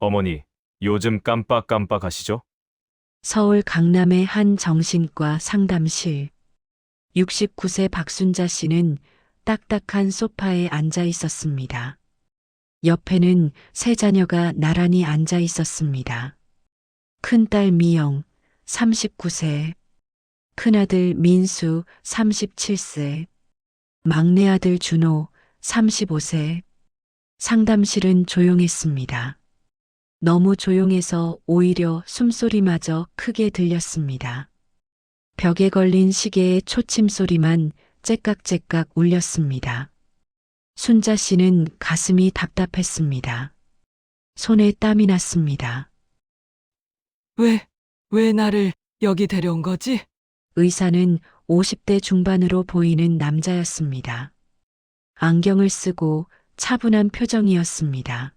어머니, 요즘 깜빡깜빡하시죠? 서울 강남의 한 정신과 상담실. 69세 박순자 씨는 딱딱한 소파에 앉아 있었습니다. 옆에는 세 자녀가 나란히 앉아 있었습니다. 큰딸 미영, 39세, 큰아들 민수, 37세, 막내 아들 준호, 35세. 상담실은 조용했습니다. 너무 조용해서 오히려 숨소리마저 크게 들렸습니다. 벽에 걸린 시계의 초침 소리만 째깍째깍 울렸습니다. 순자 씨는 가슴이 답답했습니다. 손에 땀이 났습니다. 왜 나를 여기 데려온 거지? 의사는 50대 중반으로 보이는 남자였습니다. 안경을 쓰고 차분한 표정이었습니다.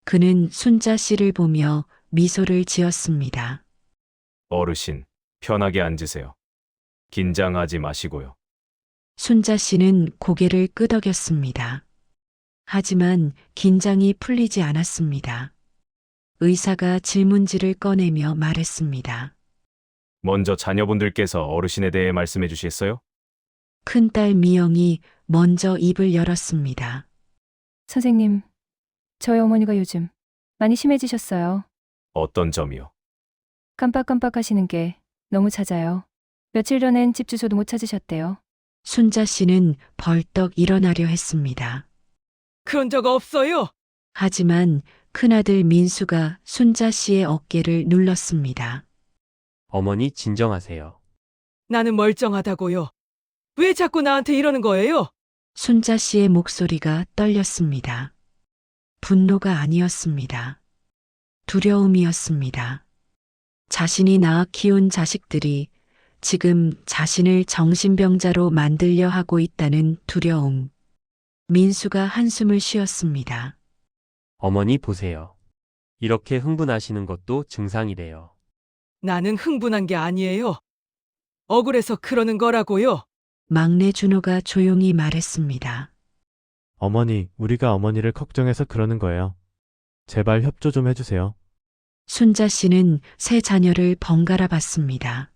그는 순자 씨를 보며 미소를 지었습니다. 어르신, 편하게 앉으세요. 긴장하지 마시고요. 순자 씨는 고개를 끄덕였습니다. 하지만 긴장이 풀리지 않았습니다. 의사가 질문지를 꺼내며 말했습니다. 먼저 자녀분들께서 어르신에 대해 말씀해 주시겠어요? 큰딸 미영이 먼저 입을 열었습니다. 선생님, 저희 어머니가 요즘 많이 심해지셨어요. 어떤 점이요? 깜빡깜빡 하시는 게 너무 잦아요. 며칠 전엔 집 주소도 못 찾으셨대요. 순자 씨는 벌떡 일어나려 했습니다. 그런 적 없어요. 하지만 큰아들 민수가 순자 씨의 어깨를 눌렀습니다. 어머니 진정하세요. 나는 멀쩡하다고요. 왜 자꾸 나한테 이러는 거예요? 순자 씨의 목소리가 떨렸습니다. 분노가 아니었습니다. 두려움이었습니다. 자신이 낳아 키운 자식들이 지금 자신을 정신병자로 만들려 하고 있다는 두려움. 민수가 한숨을 쉬었습니다. 어머니 보세요. 이렇게 흥분하시는 것도 증상이래요. 나는 흥분한 게 아니에요. 억울해서 그러는 거라고요. 막내 준호가 조용히 말했습니다. 어머니, 우리가 어머니를 걱정해서 그러는 거예요. 제발 협조 좀 해주세요. 순자 씨는 세 자녀를 번갈아 봤습니다.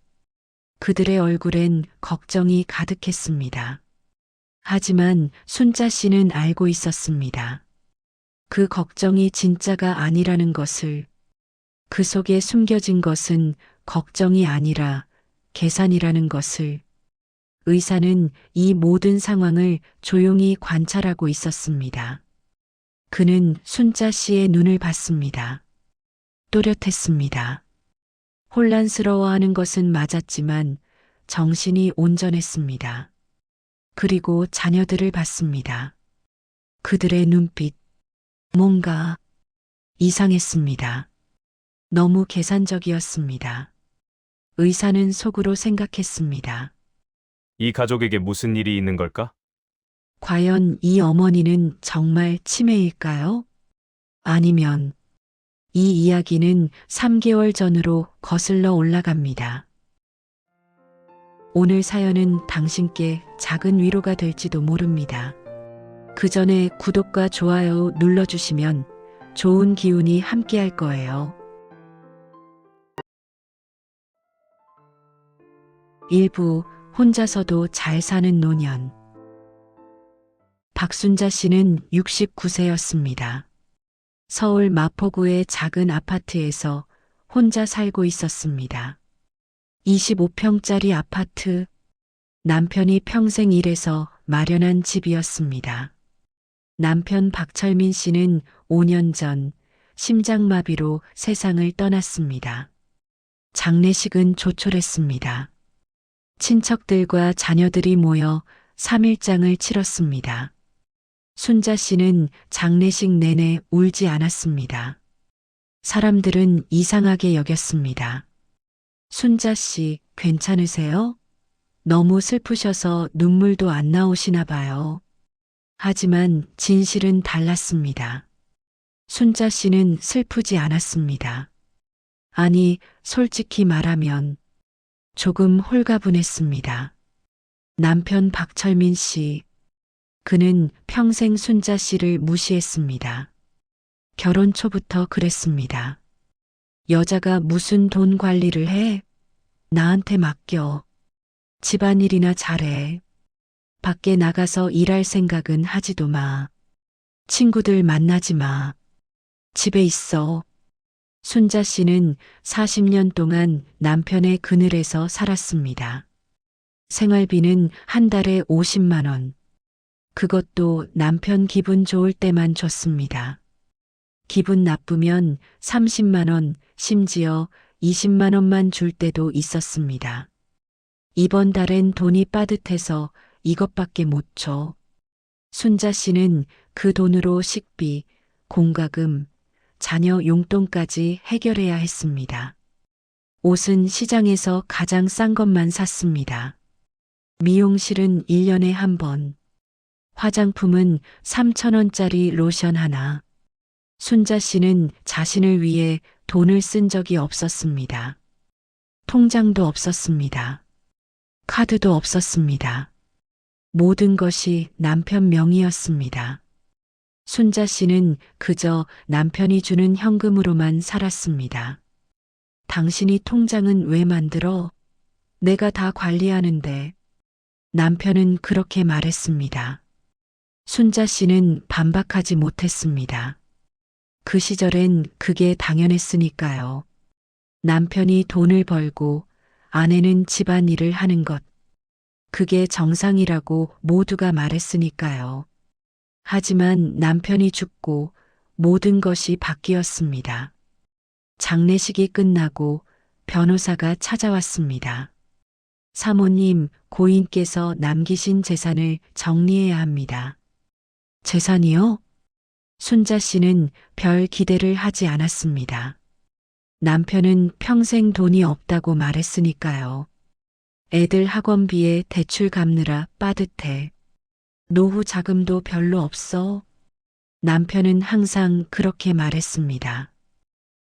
그들의 얼굴엔 걱정이 가득했습니다. 하지만 순자 씨는 알고 있었습니다. 그 걱정이 진짜가 아니라는 것을, 그 속에 숨겨진 것은 걱정이 아니라 계산이라는 것을. 의사는 이 모든 상황을 조용히 관찰하고 있었습니다. 그는 순자 씨의 눈을 봤습니다. 또렷했습니다. 혼란스러워하는 것은 맞았지만 정신이 온전했습니다. 그리고 자녀들을 봤습니다. 그들의 눈빛, 뭔가 이상했습니다. 너무 계산적이었습니다. 의사는 속으로 생각했습니다. 이 가족에게 무슨 일이 있는 걸까? 과연 이 어머니는 정말 치매일까요? 아니면 이 이야기는 3개월 전으로 거슬러 올라갑니다. 오늘 사연은 당신께 작은 위로가 될지도 모릅니다. 그 전에 구독과 좋아요 눌러주시면 좋은 기운이 함께할 거예요. 1부 혼자서도 잘 사는 노년. 박순자 씨는 69세였습니다. 서울 마포구의 작은 아파트에서 혼자 살고 있었습니다. 25평짜리 아파트, 남편이 평생 일해서 마련한 집이었습니다. 남편 박철민 씨는 5년 전 심장마비로 세상을 떠났습니다. 장례식은 조촐했습니다. 친척들과 자녀들이 모여 3일장을 치렀습니다. 순자 씨는 장례식 내내 울지 않았습니다. 사람들은 이상하게 여겼습니다. 순자 씨, 괜찮으세요? 너무 슬프셔서 눈물도 안 나오시나 봐요. 하지만 진실은 달랐습니다. 순자 씨는 슬프지 않았습니다. 아니, 솔직히 말하면 조금 홀가분했습니다. 남편 박철민 씨, 그는 평생 순자 씨를 무시했습니다. 결혼 초부터 그랬습니다. 여자가 무슨 돈 관리를 해? 나한테 맡겨. 집안일이나 잘해. 밖에 나가서 일할 생각은 하지도 마. 친구들 만나지 마. 집에 있어. 순자 씨는 40년 동안 남편의 그늘에서 살았습니다. 생활비는 한 달에 50만 원. 그것도 남편 기분 좋을 때만 줬습니다. 기분 나쁘면 30만 원, 심지어 20만 원만 줄 때도 있었습니다. 이번 달엔 돈이 빠듯해서 이것밖에 못 줘. 순자 씨는 그 돈으로 식비, 공과금, 자녀 용돈까지 해결해야 했습니다. 옷은 시장에서 가장 싼 것만 샀습니다. 미용실은 1년에 한 번. 화장품은 3,000원짜리 로션 하나. 순자 씨는 자신을 위해 돈을 쓴 적이 없었습니다. 통장도 없었습니다. 카드도 없었습니다. 모든 것이 남편 명의였습니다. 순자 씨는 그저 남편이 주는 현금으로만 살았습니다. 당신이 통장은 왜 만들어? 내가 다 관리하는데. 남편은 그렇게 말했습니다. 순자 씨는 반박하지 못했습니다. 그 시절엔 그게 당연했으니까요. 남편이 돈을 벌고 아내는 집안일을 하는 것. 그게 정상이라고 모두가 말했으니까요. 하지만 남편이 죽고 모든 것이 바뀌었습니다. 장례식이 끝나고 변호사가 찾아왔습니다. 사모님, 고인께서 남기신 재산을 정리해야 합니다. 재산이요? 순자 씨는 별 기대를 하지 않았습니다. 남편은 평생 돈이 없다고 말했으니까요. 애들 학원비에 대출 갚느라 빠듯해. 노후 자금도 별로 없어. 남편은 항상 그렇게 말했습니다.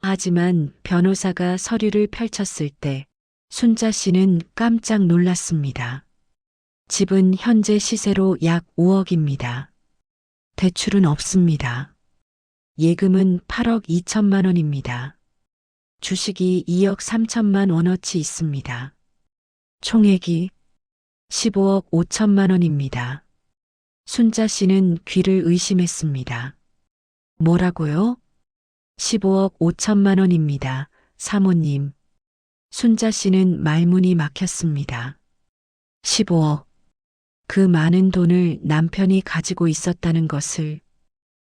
하지만 변호사가 서류를 펼쳤을 때 순자 씨는 깜짝 놀랐습니다. 집은 현재 시세로 약 5억입니다. 대출은 없습니다. 예금은 8억 2천만 원입니다. 주식이 2억 3천만 원어치 있습니다. 총액이 15억 5천만 원입니다. 순자 씨는 귀를 의심했습니다. 뭐라고요? 15억 5천만 원입니다. 사모님. 순자 씨는 말문이 막혔습니다. 15억. 그 많은 돈을 남편이 가지고 있었다는 것을.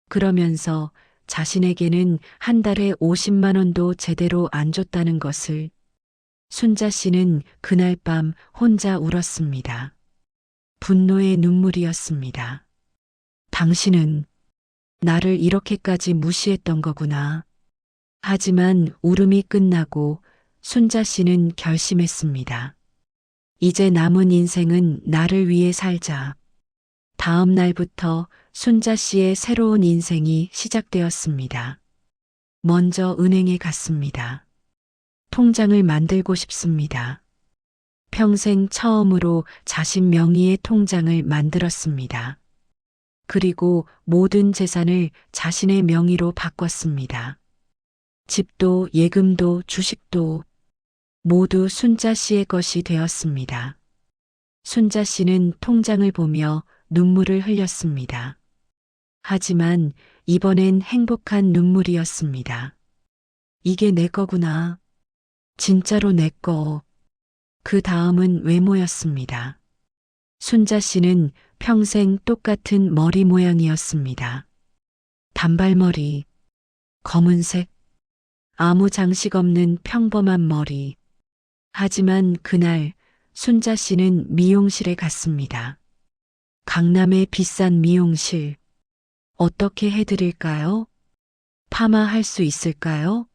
그러면서 자신에게는 한 달에 50만 원도 제대로 안 줬다는 것을. 순자 씨는 그날 밤 혼자 울었습니다. 분노의 눈물이었습니다. 당신은 나를 이렇게까지 무시했던 거구나. 하지만 울음이 끝나고 순자 씨는 결심했습니다. 이제 남은 인생은 나를 위해 살자. 다음 날부터 순자 씨의 새로운 인생이 시작되었습니다. 먼저 은행에 갔습니다. 통장을 만들고 싶습니다. 평생 처음으로 자신 명의의 통장을 만들었습니다. 그리고 모든 재산을 자신의 명의로 바꿨습니다. 집도 예금도 주식도 모두 순자 씨의 것이 되었습니다. 순자 씨는 통장을 보며 눈물을 흘렸습니다. 하지만 이번엔 행복한 눈물이었습니다. 이게 내 거구나. 진짜로 내 거. 그 다음은 외모였습니다. 순자 씨는 평생 똑같은 머리 모양이었습니다. 단발머리, 검은색, 아무 장식 없는 평범한 머리. 하지만 그날 순자 씨는 미용실에 갔습니다. 강남의 비싼 미용실. 어떻게 해드릴까요? 파마할 수 있을까요?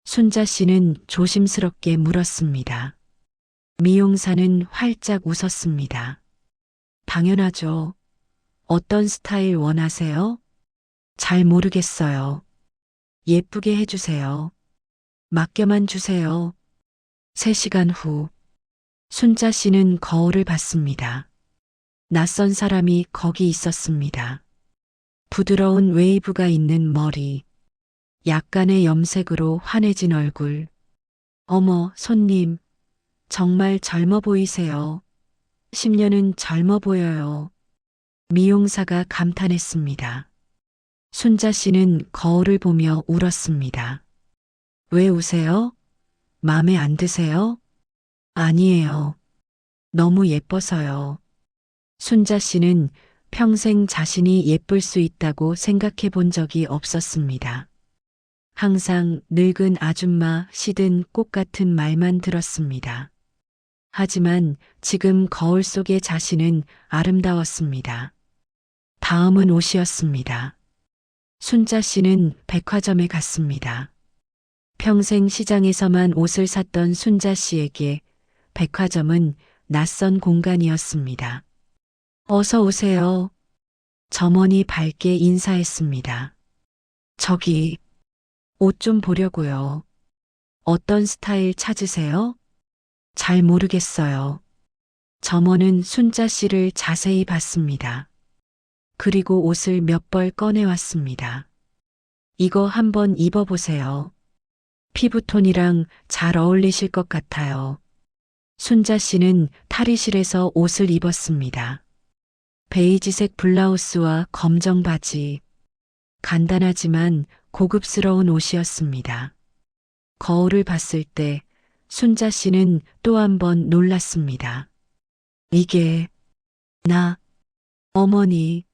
순자 씨는 조심스럽게 물었습니다. 미용사는 활짝 웃었습니다. 당연하죠. 어떤 스타일 원하세요? 잘 모르겠어요. 예쁘게 해주세요. 맡겨만 주세요. 3시간 후, 순자 씨는 거울을 봤습니다. 낯선 사람이 거기 있었습니다. 부드러운 웨이브가 있는 머리, 약간의 염색으로 환해진 얼굴. 어머, 손님. 정말 젊어 보이세요. 10년은 젊어 보여요. 미용사가 감탄했습니다. 순자 씨는 거울을 보며 울었습니다. 왜 우세요? 마음에 안 드세요? 아니에요. 너무 예뻐서요. 순자 씨는 평생 자신이 예쁠 수 있다고 생각해 본 적이 없었습니다. 항상 늙은 아줌마 시든 꽃 같은 말만 들었습니다. 하지만 지금 거울 속의 자신은 아름다웠습니다. 다음은 옷이었습니다. 순자 씨는 백화점에 갔습니다. 평생 시장에서만 옷을 샀던 순자 씨에게 백화점은 낯선 공간이었습니다. 어서 오세요. 점원이 밝게 인사했습니다. 저기, 옷 좀 보려고요. 어떤 스타일 찾으세요? 잘 모르겠어요. 점원은 순자 씨를 자세히 봤습니다. 그리고 옷을 몇 벌 꺼내왔습니다. 이거 한번 입어보세요. 피부톤이랑 잘 어울리실 것 같아요. 순자 씨는 탈의실에서 옷을 입었습니다. 베이지색 블라우스와 검정 바지. 간단하지만 고급스러운 옷이었습니다. 거울을 봤을 때 순자 씨는 또 한 번 놀랐습니다. 이게 어머니,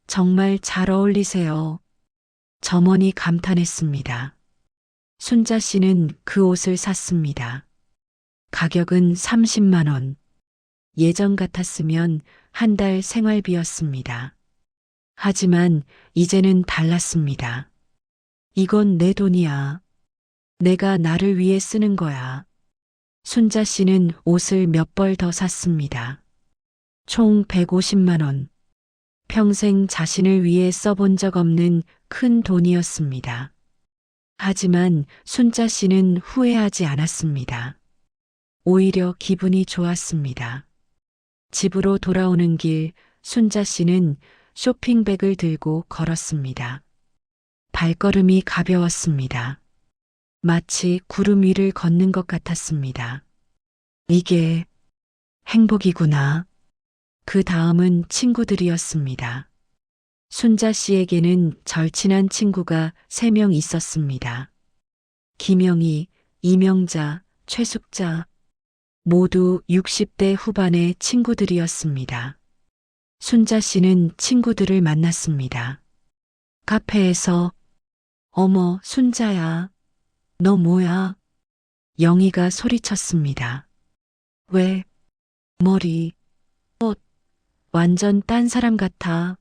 정말 잘 어울리세요. 점원이 감탄했습니다. 순자 씨는 그 옷을 샀습니다. 가격은 30만 원. 예전 같았으면 한 달 생활비였습니다. 하지만 이제는 달랐습니다. 이건 내 돈이야. 내가 나를 위해 쓰는 거야. 순자 씨는 옷을 몇 벌 더 샀습니다. 총 150만 원. 평생 자신을 위해 써본 적 없는 큰 돈이었습니다. 하지만 순자 씨는 후회하지 않았습니다. 오히려 기분이 좋았습니다. 집으로 돌아오는 길 순자 씨는 쇼핑백을 들고 걸었습니다. 발걸음이 가벼웠습니다. 마치 구름 위를 걷는 것 같았습니다. 이게 행복이구나. 그 다음은 친구들이었습니다. 순자 씨에게는 절친한 친구가 3명 있었습니다. 김영희, 이명자, 최숙자. 모두 60대 후반의 친구들이었습니다. 순자 씨는 친구들을 만났습니다. 카페에서 어머, 순자야. 너 뭐야? 영희가 소리쳤습니다. 왜? 머리, 옷, 완전 딴 사람 같아.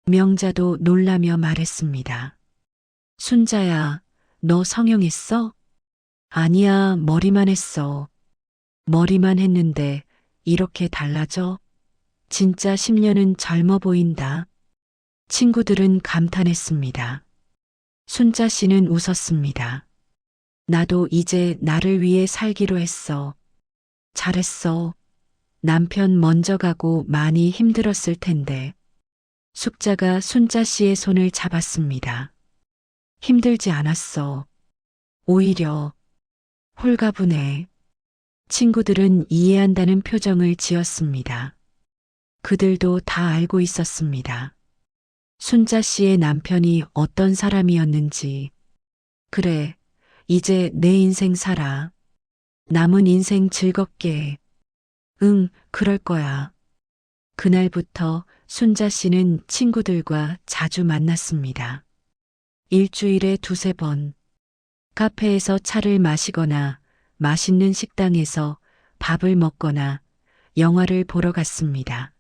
명자도 놀라며 말했습니다. 순자야, 너 성형했어? 아니야, 머리만 했어. 머리만 했는데 이렇게 달라져? 진짜 10년은 젊어 보인다. 친구들은 감탄했습니다. 순자 씨는 웃었습니다. 나도 이제 나를 위해 살기로 했어. 잘했어. 남편 먼저 가고 많이 힘들었을 텐데. 숙자가 순자 씨의 손을 잡았습니다. 힘들지 않았어. 오히려 홀가분해. 친구들은 이해한다는 표정을 지었습니다. 그들도 다 알고 있었습니다. 순자 씨의 남편이 어떤 사람이었는지. 그래, 이제 내 인생 살아. 남은 인생 즐겁게. 응, 그럴 거야. 그날부터 순자 씨는 친구들과 자주 만났습니다. 일주일에 2~3번. 카페에서 차를 마시거나 맛있는 식당에서 밥을 먹거나 영화를 보러 갔습니다.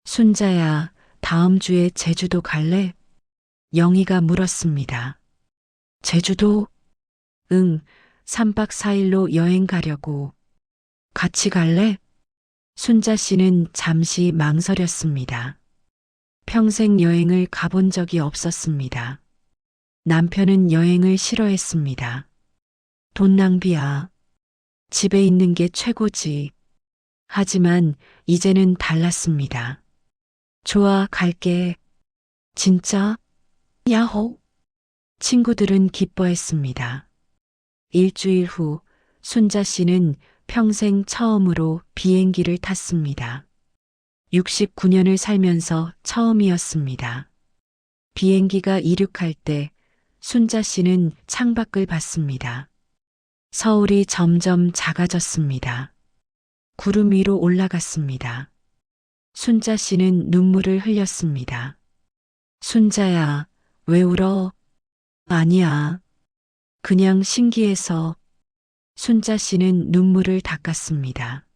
순자야, 다음 주에 제주도 갈래? 영희가 물었습니다. 제주도? 응, 3박 4일로 여행 가려고. 같이 갈래? 순자 씨는 잠시 망설였습니다. 평생 여행을 가본 적이 없었습니다. 남편은 여행을 싫어했습니다. 돈 낭비야. 집에 있는 게 최고지. 하지만 이제는 달랐습니다. 좋아, 갈게. 진짜? 야호. 친구들은 기뻐했습니다. 일주일 후 순자 씨는 평생 처음으로 비행기를 탔습니다. 69년을 살면서 처음이었습니다. 비행기가 이륙할 때 순자 씨는 창밖을 봤습니다. 서울이 점점 작아졌습니다. 구름 위로 올라갔습니다. 순자 씨는 눈물을 흘렸습니다. 순자야, 왜 울어? 아니야. 그냥 신기해서. 순자 씨는 눈물을 닦았습니다.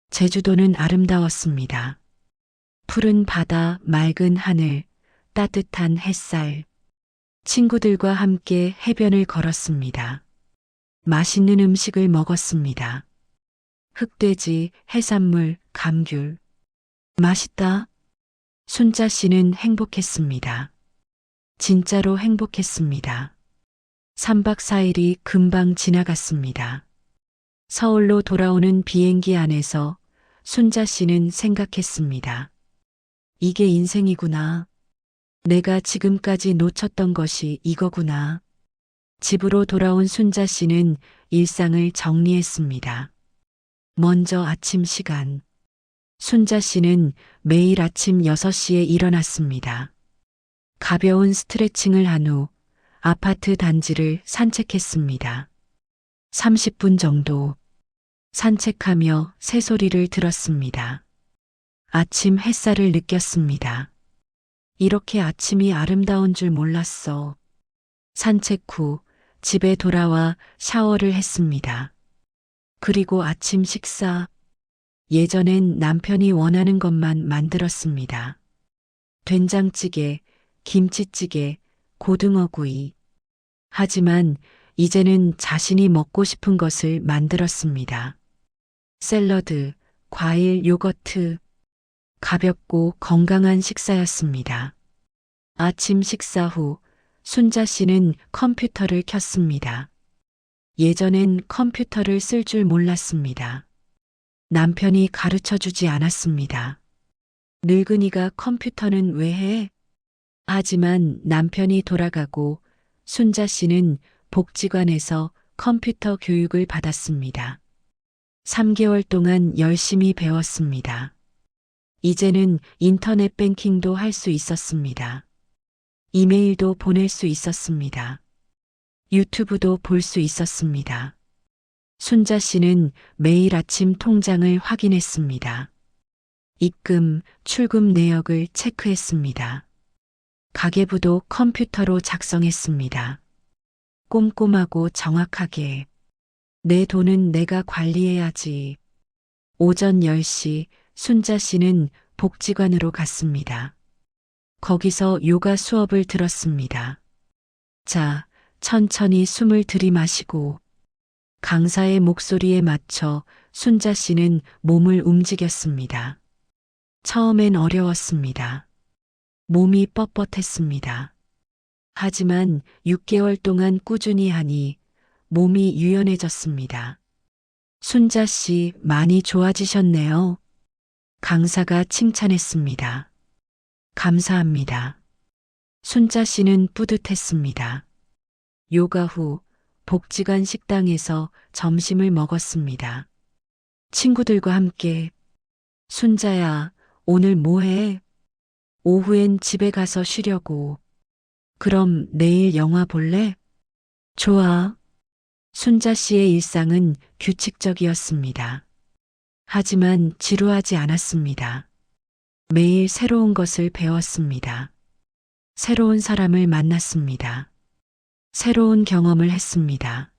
제주도는 아름다웠습니다. 푸른 바다, 맑은 하늘, 따뜻한 햇살. 친구들과 함께 해변을 걸었습니다. 맛있는 음식을 먹었습니다. 흑돼지, 해산물, 감귤. 맛있다. 순자 씨는 행복했습니다. 진짜로 행복했습니다. 3박 4일이 금방 지나갔습니다. 서울로 돌아오는 비행기 안에서 순자 씨는 생각했습니다. 이게 인생이구나. 내가 지금까지 놓쳤던 것이 이거구나. 집으로 돌아온 순자 씨는 일상을 정리했습니다. 먼저 아침 시간. 순자 씨는 매일 아침 6시에 일어났습니다. 가벼운 스트레칭을 한 후 아파트 단지를 산책했습니다. 30분 정도 산책하며 새소리를 들었습니다. 아침 햇살을 느꼈습니다. 이렇게 아침이 아름다운 줄 몰랐어. 산책 후 집에 돌아와 샤워를 했습니다. 그리고 아침 식사. 예전엔 남편이 원하는 것만 만들었습니다. 된장찌개, 김치찌개, 고등어구이. 하지만 이제는 자신이 먹고 싶은 것을 만들었습니다. 샐러드, 과일, 요거트. 가볍고 건강한 식사였습니다. 아침 식사 후 순자 씨는 컴퓨터를 켰습니다. 예전엔 컴퓨터를 쓸 줄 몰랐습니다. 남편이 가르쳐 주지 않았습니다. 늙은이가 컴퓨터는 왜 해? 하지만 남편이 돌아가고 순자 씨는 복지관에서 컴퓨터 교육을 받았습니다. 3개월 동안 열심히 배웠습니다. 이제는 인터넷 뱅킹도 할 수 있었습니다. 이메일도 보낼 수 있었습니다. 유튜브도 볼 수 있었습니다. 순자 씨는 매일 아침 통장을 확인했습니다. 입금, 출금 내역을 체크했습니다. 가계부도 컴퓨터로 작성했습니다. 꼼꼼하고 정확하게. 내 돈은 내가 관리해야지. 오전 10시 순자 씨는 복지관으로 갔습니다. 거기서 요가 수업을 들었습니다. 자, 천천히 숨을 들이마시고 강사의 목소리에 맞춰 순자 씨는 몸을 움직였습니다. 처음엔 어려웠습니다. 몸이 뻣뻣했습니다. 하지만 6개월 동안 꾸준히 하니 몸이 유연해졌습니다. 순자 씨 많이 좋아지셨네요. 강사가 칭찬했습니다. 감사합니다. 순자 씨는 뿌듯했습니다. 요가 후 복지관 식당에서 점심을 먹었습니다. 친구들과 함께 순자야, 오늘 뭐 해? 오후엔 집에 가서 쉬려고. 그럼 내일 영화 볼래? 좋아. 순자 씨의 일상은 규칙적이었습니다. 하지만 지루하지 않았습니다. 매일 새로운 것을 배웠습니다. 새로운 사람을 만났습니다. 새로운 경험을 했습니다.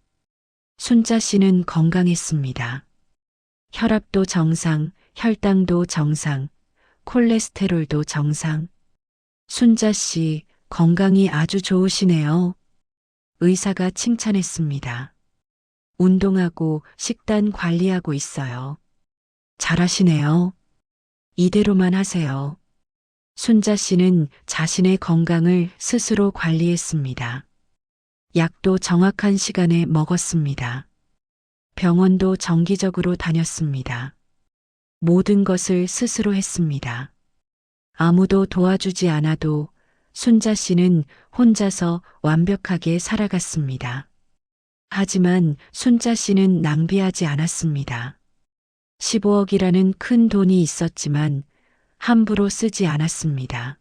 순자 씨는 건강했습니다. 혈압도 정상, 혈당도 정상, 콜레스테롤도 정상. 순자 씨 건강이 아주 좋으시네요. 의사가 칭찬했습니다. 운동하고 식단 관리하고 있어요. 잘하시네요. 이대로만 하세요. 순자 씨는 자신의 건강을 스스로 관리했습니다. 약도 정확한 시간에 먹었습니다. 병원도 정기적으로 다녔습니다. 모든 것을 스스로 했습니다. 아무도 도와주지 않아도 순자 씨는 혼자서 완벽하게 살아갔습니다. 하지만 순자 씨는 낭비하지 않았습니다. 15억이라는 큰 돈이 있었지만 함부로 쓰지 않았습니다.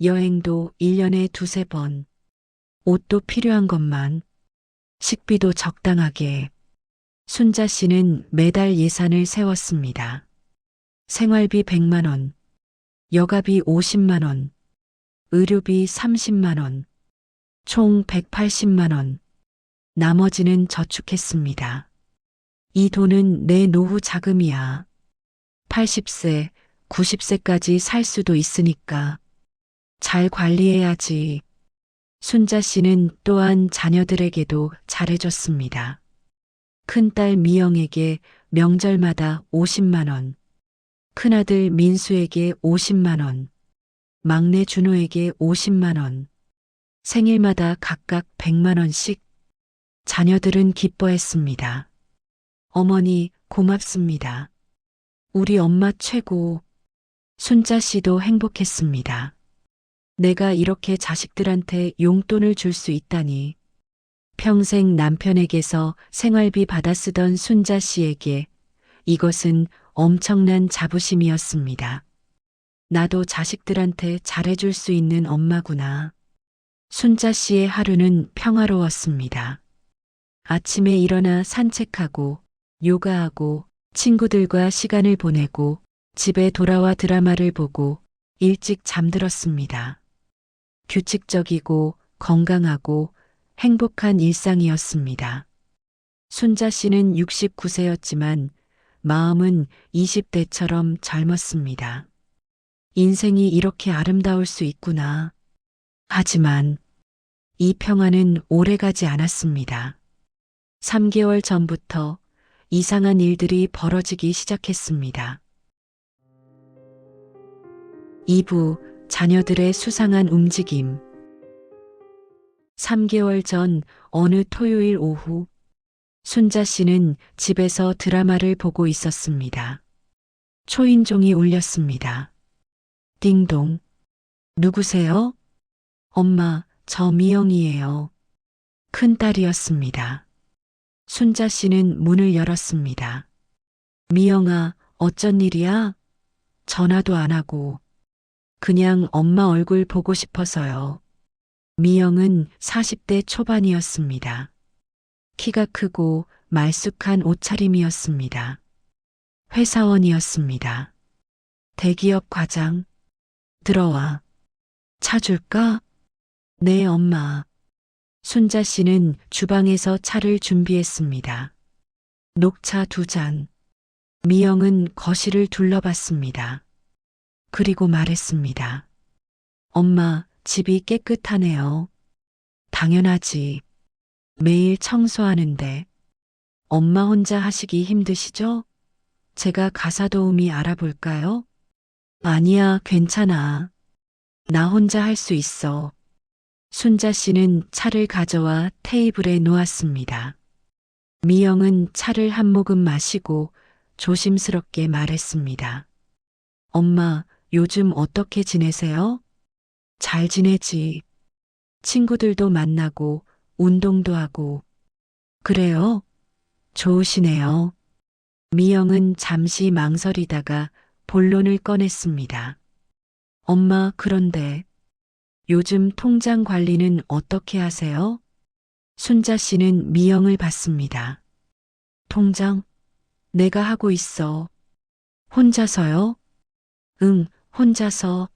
여행도 1년에 두세 번, 옷도 필요한 것만, 식비도 적당하게. 순자 씨는 매달 예산을 세웠습니다. 생활비 100만 원, 여가비 50만 원, 의료비 30만 원, 총 180만 원. 나머지는 저축했습니다. 이 돈은 내 노후 자금이야. 80세, 90세까지 살 수도 있으니까 잘 관리해야지. 순자 씨는 또한 자녀들에게도 잘해줬습니다. 큰딸 미영에게 명절마다 50만 원, 큰아들 민수에게 50만 원, 막내 준호에게 50만 원, 생일마다 각각 100만 원씩. 자녀들은 기뻐했습니다. 어머니, 고맙습니다. 우리 엄마 최고. 순자 씨도 행복했습니다. 내가 이렇게 자식들한테 용돈을 줄 수 있다니. 평생 남편에게서 생활비 받아 쓰던 순자 씨에게 이것은 엄청난 자부심이었습니다. 나도 자식들한테 잘해줄 수 있는 엄마구나. 순자 씨의 하루는 평화로웠습니다. 아침에 일어나 산책하고, 요가하고, 친구들과 시간을 보내고, 집에 돌아와 드라마를 보고, 일찍 잠들었습니다. 규칙적이고, 건강하고, 행복한 일상이었습니다. 순자 씨는 69세였지만, 마음은 20대처럼 젊었습니다. 인생이 이렇게 아름다울 수 있구나. 하지만, 이 평화는 오래가지 않았습니다. 3개월 전부터 이상한 일들이 벌어지기 시작했습니다. 2부 자녀들의 수상한 움직임. 3개월 전 어느 토요일 오후 순자 씨는 집에서 드라마를 보고 있었습니다. 초인종이 울렸습니다. 띵동. 누구세요? 엄마, 저 미영이에요. 큰딸이었습니다. 순자 씨는 문을 열었습니다. 미영아, 어쩐 일이야? 전화도 안 하고. 그냥 엄마 얼굴 보고 싶어서요. 미영은 40대 초반이었습니다. 키가 크고 말쑥한 옷차림이었습니다. 회사원이었습니다. 대기업 과장. 들어와. 차 줄까? 네, 엄마. 순자 씨는 주방에서 차를 준비했습니다. 녹차 2잔. 미영은 거실을 둘러봤습니다. 그리고 말했습니다. 엄마, 집이 깨끗하네요. 당연하지. 매일 청소하는데. 엄마 혼자 하시기 힘드시죠? 제가 가사 도우미 알아볼까요? 아니야, 괜찮아. 나 혼자 할 수 있어. 순자 씨는 차를 가져와 테이블에 놓았습니다. 미영은 차를 한 모금 마시고 조심스럽게 말했습니다. 엄마, 요즘 어떻게 지내세요? 잘 지내지. 친구들도 만나고 운동도 하고. 그래요? 좋으시네요. 미영은 잠시 망설이다가 본론을 꺼냈습니다. 엄마, 그런데 요즘 통장 관리는 어떻게 하세요? 순자 씨는 미영을 봤습니다. 통장? 내가 하고 있어. 혼자서요? 응, 혼자서.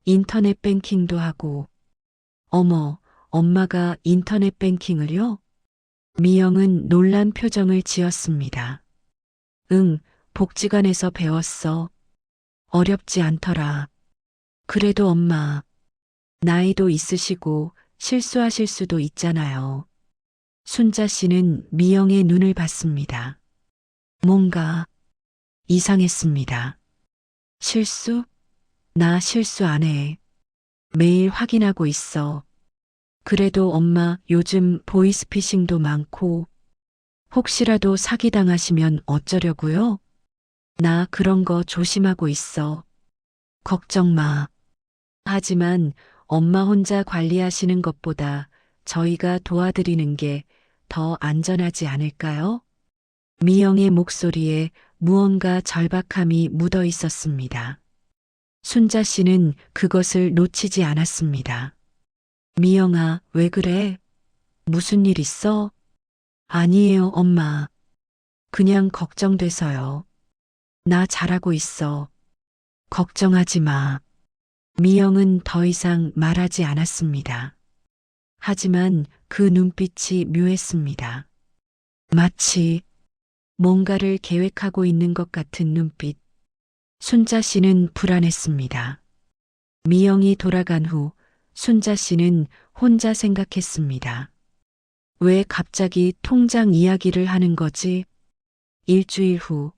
인터넷 뱅킹도 하고. 어머, 엄마가 인터넷 뱅킹을요? 미영은 놀란 표정을 지었습니다. 응, 복지관에서 배웠어. 어렵지 않더라. 그래도 엄마, 나이도 있으시고 실수하실 수도 있잖아요. 순자 씨는 미영의 눈을 봤습니다. 뭔가 이상했습니다. 실수? 나 실수 안 해. 매일 확인하고 있어. 그래도 엄마, 요즘 보이스피싱도 많고 혹시라도 사기당하시면 어쩌려고요? 나 그런 거 조심하고 있어. 걱정 마. 하지만 엄마 혼자 관리하시는 것보다 저희가 도와드리는 게 더 안전하지 않을까요? 미영의 목소리에 무언가 절박함이 묻어 있었습니다. 순자 씨는 그것을 놓치지 않았습니다. 미영아, 왜 그래? 무슨 일 있어? 아니에요, 엄마. 그냥 걱정돼서요. 나 잘하고 있어. 걱정하지 마. 미영은 더 이상 말하지 않았습니다. 하지만 그 눈빛이 묘했습니다. 마치 뭔가를 계획하고 있는 것 같은 눈빛. 순자 씨는 불안했습니다. 미영이 돌아간 후 순자 씨는 혼자 생각했습니다. 왜 갑자기 통장 이야기를 하는 거지? 일주일 후,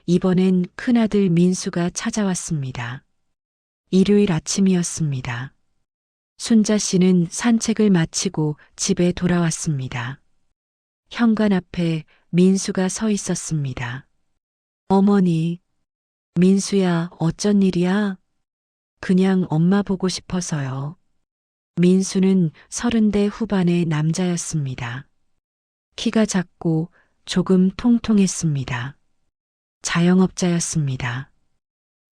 이번엔 큰아들 민수가 찾아왔습니다. 일요일 아침이었습니다. 순자 씨는 산책을 마치고 집에 돌아왔습니다. 현관 앞에 민수가 서 있었습니다. 어머니, 민수야, 어쩐 일이야? 그냥 엄마 보고 싶어서요. 민수는 30대 후반의 남자였습니다. 키가 작고 조금 통통했습니다. 자영업자였습니다.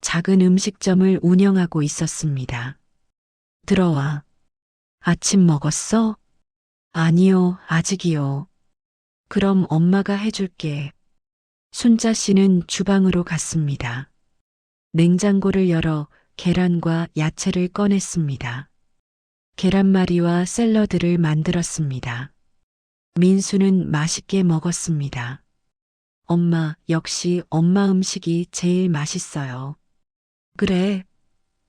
작은 음식점을 운영하고 있었습니다. 들어와. 아침 먹었어? 아니요, 아직이요. 그럼 엄마가 해줄게. 순자 씨는 주방으로 갔습니다. 냉장고를 열어 계란과 야채를 꺼냈습니다. 계란말이와 샐러드를 만들었습니다. 민수는 맛있게 먹었습니다. 엄마, 역시 엄마 음식이 제일 맛있어요. 그래,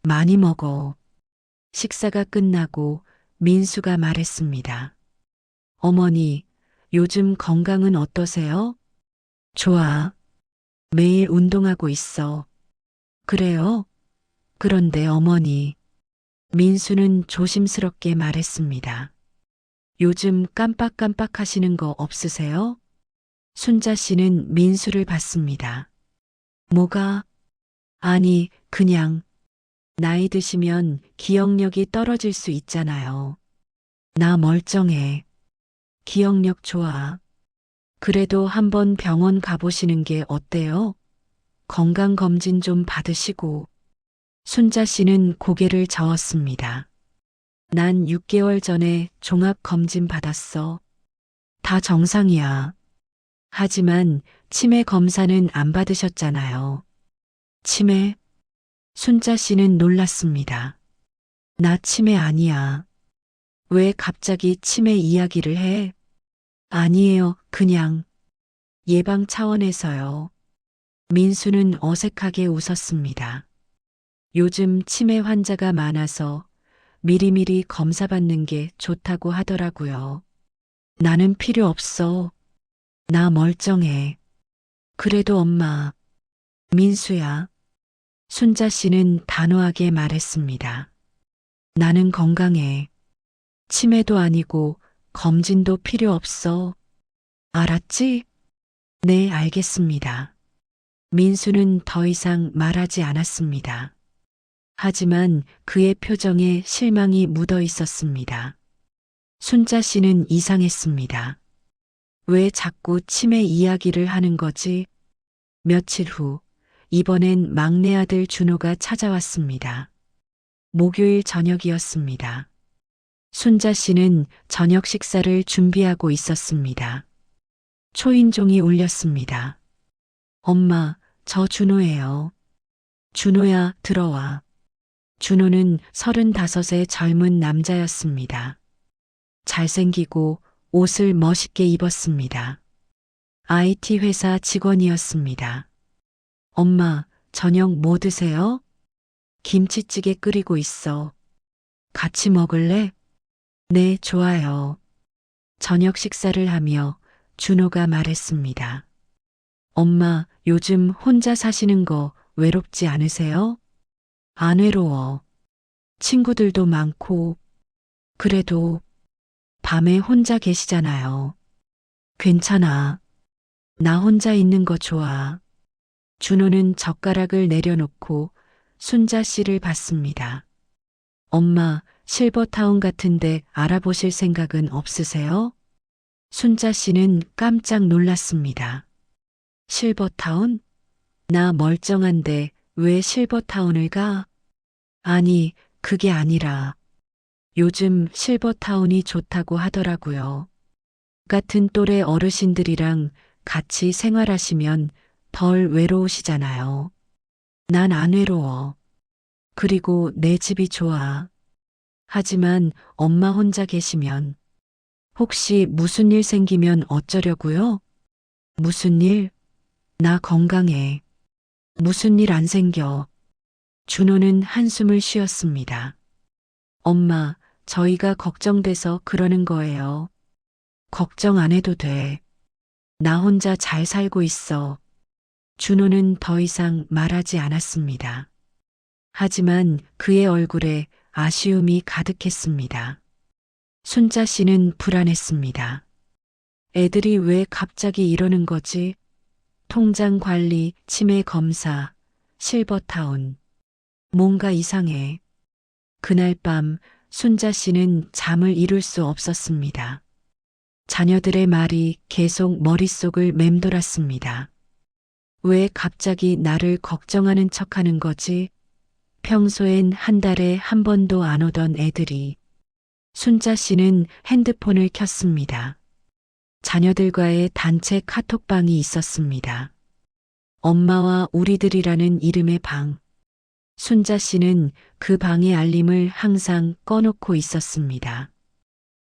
많이 먹어. 식사가 끝나고 민수가 말했습니다. 어머니, 요즘 건강은 어떠세요? 좋아. 매일 운동하고 있어. 그래요? 그런데 어머니, 민수는 조심스럽게 말했습니다. 요즘 깜빡깜빡 하시는 거 없으세요? 순자 씨는 민수를 봤습니다. 뭐가? 아니, 그냥 나이 드시면 기억력이 떨어질 수 있잖아요. 나 멀쩡해. 기억력 좋아. 그래도 한번 병원 가보시는 게 어때요? 건강검진 좀 받으시고. 순자 씨는 고개를 저었습니다. 난 6개월 전에 종합검진 받았어. 다 정상이야. 하지만 치매 검사는 안 받으셨잖아요. 치매? 순자 씨는 놀랐습니다. 나 치매 아니야. 왜 갑자기 치매 이야기를 해? 아니에요, 그냥 예방 차원에서요. 민수는 어색하게 웃었습니다. 요즘 치매 환자가 많아서 미리미리 검사받는 게 좋다고 하더라고요. 나는 필요 없어. 나 멀쩡해. 그래도 엄마. 민수야. 순자 씨는 단호하게 말했습니다. 나는 건강해. 치매도 아니고 검진도 필요 없어. 알았지? 네, 알겠습니다. 민수는 더 이상 말하지 않았습니다. 하지만 그의 표정에 실망이 묻어 있었습니다. 순자 씨는 이상했습니다. 왜 자꾸 치매 이야기를 하는 거지? 며칠 후, 이번엔 막내 아들 준호가 찾아왔습니다. 목요일 저녁이었습니다. 순자 씨는 저녁 식사를 준비하고 있었습니다. 초인종이 울렸습니다. 엄마, 저 준호예요. 준호야, 들어와. 준호는 35의 젊은 남자였습니다. 잘생기고 옷을 멋있게 입었습니다. IT 회사 직원이었습니다. 엄마, 저녁 뭐 드세요? 김치찌개 끓이고 있어. 같이 먹을래? 네, 좋아요. 저녁 식사를 하며 준호가 말했습니다. 엄마, 요즘 혼자 사시는 거 외롭지 않으세요? 안 외로워. 친구들도 많고, 그래도 밤에 혼자 계시잖아요. 괜찮아. 나 혼자 있는 거 좋아. 준호는 젓가락을 내려놓고 순자 씨를 봤습니다. 엄마, 실버타운 같은데 알아보실 생각은 없으세요? 순자 씨는 깜짝 놀랐습니다. 실버타운? 나 멀쩡한데 왜 실버타운을 가? 아니, 그게 아니라 요즘 실버타운이 좋다고 하더라고요. 같은 또래 어르신들이랑 같이 생활하시면 덜 외로우시잖아요. 난 안 외로워. 그리고 내 집이 좋아. 하지만 엄마 혼자 계시면 혹시 무슨 일 생기면 어쩌려고요? 무슨 일? 나 건강해. 무슨 일 안 생겨. 준호는 한숨을 쉬었습니다. 엄마, 저희가 걱정돼서 그러는 거예요. 걱정 안 해도 돼. 나 혼자 잘 살고 있어. 준호는 더 이상 말하지 않았습니다. 하지만 그의 얼굴에 아쉬움이 가득했습니다. 순자 씨는 불안했습니다. 애들이 왜 갑자기 이러는 거지? 통장 관리, 치매 검사, 실버타운. 뭔가 이상해. 그날 밤 순자 씨는 잠을 이룰 수 없었습니다. 자녀들의 말이 계속 머릿속을 맴돌았습니다. 왜 갑자기 나를 걱정하는 척하는 거지? 평소엔 한 달에 한 번도 안 오던 애들이. 순자 씨는 핸드폰을 켰습니다. 자녀들과의 단체 카톡방이 있었습니다. 엄마와 우리들이라는 이름의 방. 순자 씨는 그 방의 알림을 항상 꺼놓고 있었습니다.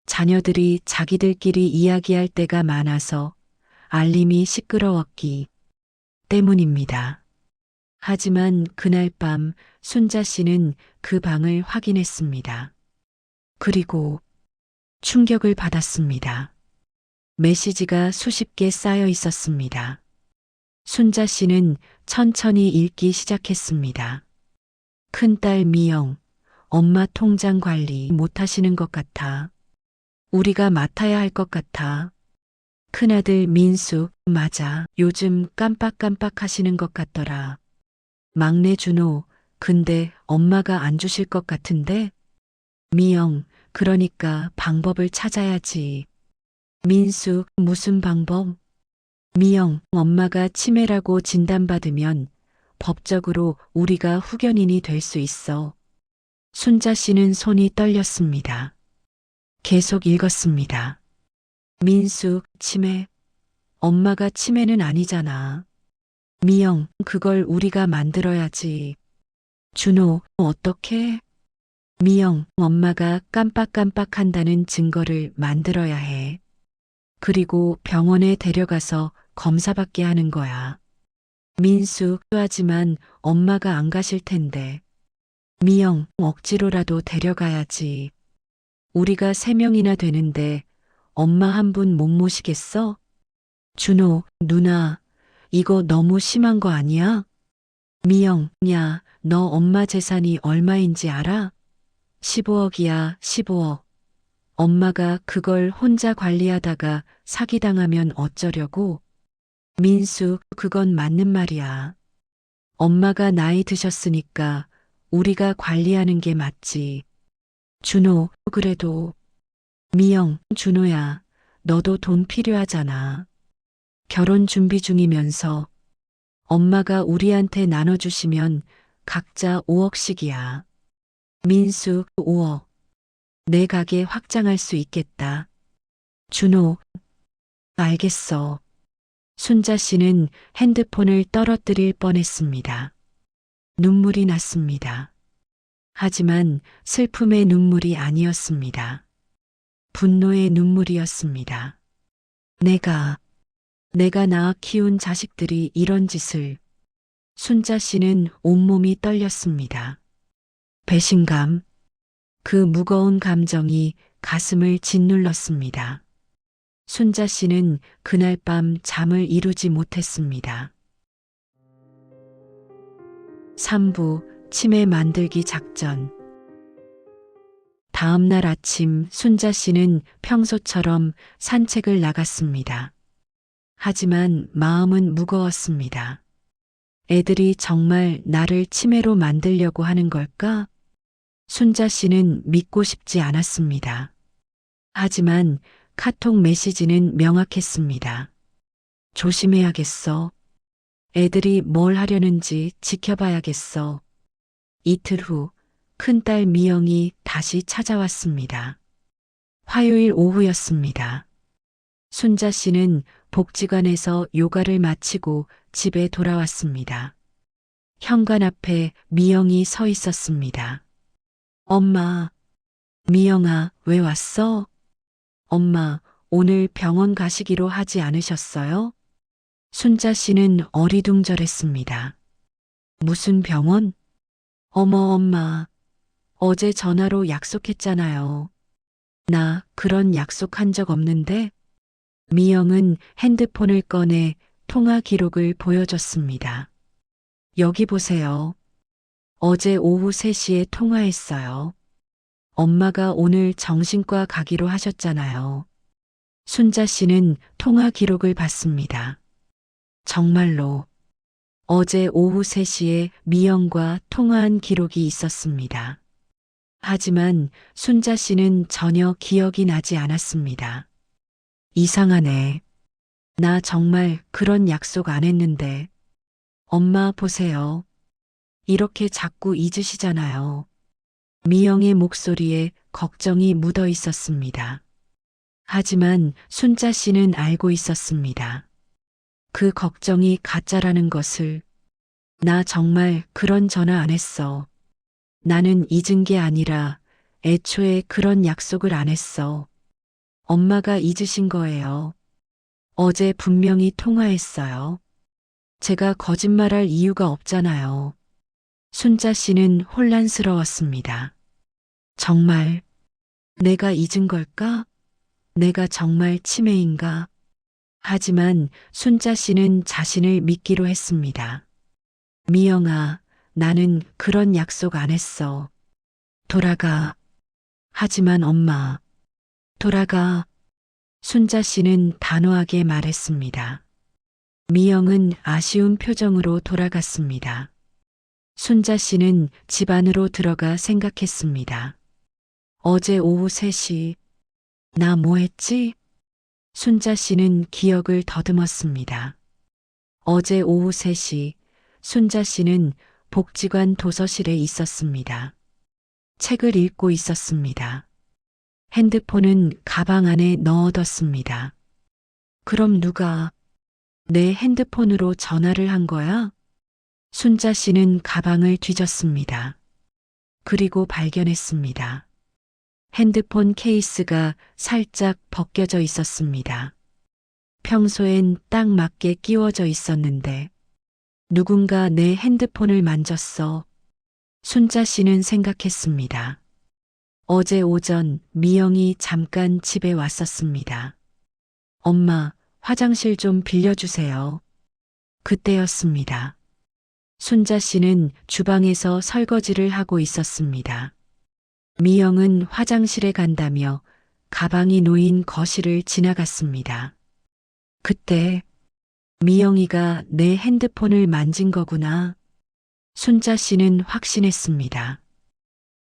자녀들이 자기들끼리 이야기할 때가 많아서 알림이 시끄러웠기 때문입니다. 하지만 그날 밤 순자 씨는 그 방을 확인했습니다. 그리고 충격을 받았습니다. 메시지가 수십 개 쌓여 있었습니다. 순자 씨는 천천히 읽기 시작했습니다. 큰딸 미영, 엄마 통장 관리 못하시는 것 같아. 우리가 맡아야 할 것 같아. 큰아들 민수, 맞아. 요즘 깜빡깜빡 하시는 것 같더라. 막내 준호, 근데 엄마가 안 주실 것 같은데? 미영, 그러니까 방법을 찾아야지. 민수, 무슨 방법? 미영, 엄마가 치매라고 진단받으면 법적으로 우리가 후견인이 될 수 있어. 순자 씨는 손이 떨렸습니다. 계속 읽었습니다. 민수, 치매. 엄마가 치매는 아니잖아. 미영, 그걸 우리가 만들어야지. 준호, 어떻게? 미영, 엄마가 깜빡깜빡 한다는 증거를 만들어야 해. 그리고 병원에 데려가서 검사받게 하는 거야. 민수, 하지만 엄마가 안 가실 텐데. 미영, 억지로라도 데려가야지. 우리가 3명이나 되는데 엄마 한 분 못 모시겠어? 준호, 누나, 이거 너무 심한 거 아니야? 미영, 야, 너 엄마 재산이 얼마인지 알아? 15억이야, 15억. 엄마가 그걸 혼자 관리하다가 사기당하면 어쩌려고? 민수, 그건 맞는 말이야. 엄마가 나이 드셨으니까 우리가 관리하는 게 맞지. 준호, 그래도. 미영, 준호야, 너도 돈 필요하잖아. 결혼 준비 중이면서 엄마가 우리한테 나눠주시면 각자 5억씩이야. 민수, 5억. 내 가게 확장할 수 있겠다. 준호, 알겠어. 순자 씨는 핸드폰을 떨어뜨릴 뻔했습니다. 눈물이 났습니다. 하지만 슬픔의 눈물이 아니었습니다. 분노의 눈물이었습니다. 내가 낳아 키운 자식들이 이런 짓을. 순자 씨는 온몸이 떨렸습니다. 배신감, 그 무거운 감정이 가슴을 짓눌렀습니다. 순자 씨는 그날 밤 잠을 이루지 못했습니다. 3부 치매 만들기 작전. 다음 날 아침 순자 씨는 평소처럼 산책을 나갔습니다. 하지만 마음은 무거웠습니다. 애들이 정말 나를 치매로 만들려고 하는 걸까? 순자 씨는 믿고 싶지 않았습니다. 하지만 카톡 메시지는 명확했습니다. 조심해야겠어. 애들이 뭘 하려는지 지켜봐야겠어. 이틀 후 큰딸 미영이 다시 찾아왔습니다. 화요일 오후였습니다. 순자 씨는 복지관에서 요가를 마치고 집에 돌아왔습니다. 현관 앞에 미영이 서 있었습니다. 엄마, 미영아, 왜 왔어? 엄마, 오늘 병원 가시기로 하지 않으셨어요? 순자 씨는 어리둥절했습니다. 무슨 병원? 어머, 엄마. 어제 전화로 약속했잖아요. 나 그런 약속한 적 없는데? 미영은 핸드폰을 꺼내 통화 기록을 보여줬습니다. 여기 보세요. 어제 오후 3시에 통화했어요. 엄마가 오늘 정신과 가기로 하셨잖아요. 순자 씨는 통화 기록을 봤습니다. 정말로 어제 오후 3시에 미영과 통화한 기록이 있었습니다. 하지만 순자 씨는 전혀 기억이 나지 않았습니다. 이상하네. 나 정말 그런 약속 안 했는데. 엄마 보세요. 이렇게 자꾸 잊으시잖아요. 미영의 목소리에 걱정이 묻어 있었습니다. 하지만 순자 씨는 알고 있었습니다. 그 걱정이 가짜라는 것을. 나 정말 그런 전화 안 했어. 나는 잊은 게 아니라 애초에 그런 약속을 안 했어. 엄마가 잊으신 거예요. 어제 분명히 통화했어요. 제가 거짓말할 이유가 없잖아요. 순자 씨는 혼란스러웠습니다. 정말 내가 잊은 걸까? 내가 정말 치매인가? 하지만 순자 씨는 자신을 믿기로 했습니다. 미영아, 나는 그런 약속 안 했어. 돌아가. 하지만 엄마, 돌아가. 순자 씨는 단호하게 말했습니다. 미영은 아쉬운 표정으로 돌아갔습니다. 순자 씨는 집 안으로 들어가 생각했습니다. 어제 오후 3시, 나 뭐 했지? 순자 씨는 기억을 더듬었습니다. 어제 오후 3시, 순자 씨는 복지관 도서실에 있었습니다. 책을 읽고 있었습니다. 핸드폰은 가방 안에 넣어뒀습니다. 그럼 누가 내 핸드폰으로 전화를 한 거야? 순자 씨는 가방을 뒤졌습니다. 그리고 발견했습니다. 핸드폰 케이스가 살짝 벗겨져 있었습니다. 평소엔 딱 맞게 끼워져 있었는데 누군가 내 핸드폰을 만졌어. 순자 씨는 생각했습니다. 어제 오전 미영이 잠깐 집에 왔었습니다. 엄마, 화장실 좀 빌려주세요. 그때였습니다. 순자 씨는 주방에서 설거지를 하고 있었습니다. 미영은 화장실에 간다며 가방이 놓인 거실을 지나갔습니다. 그때 미영이가 내 핸드폰을 만진 거구나. 순자 씨는 확신했습니다.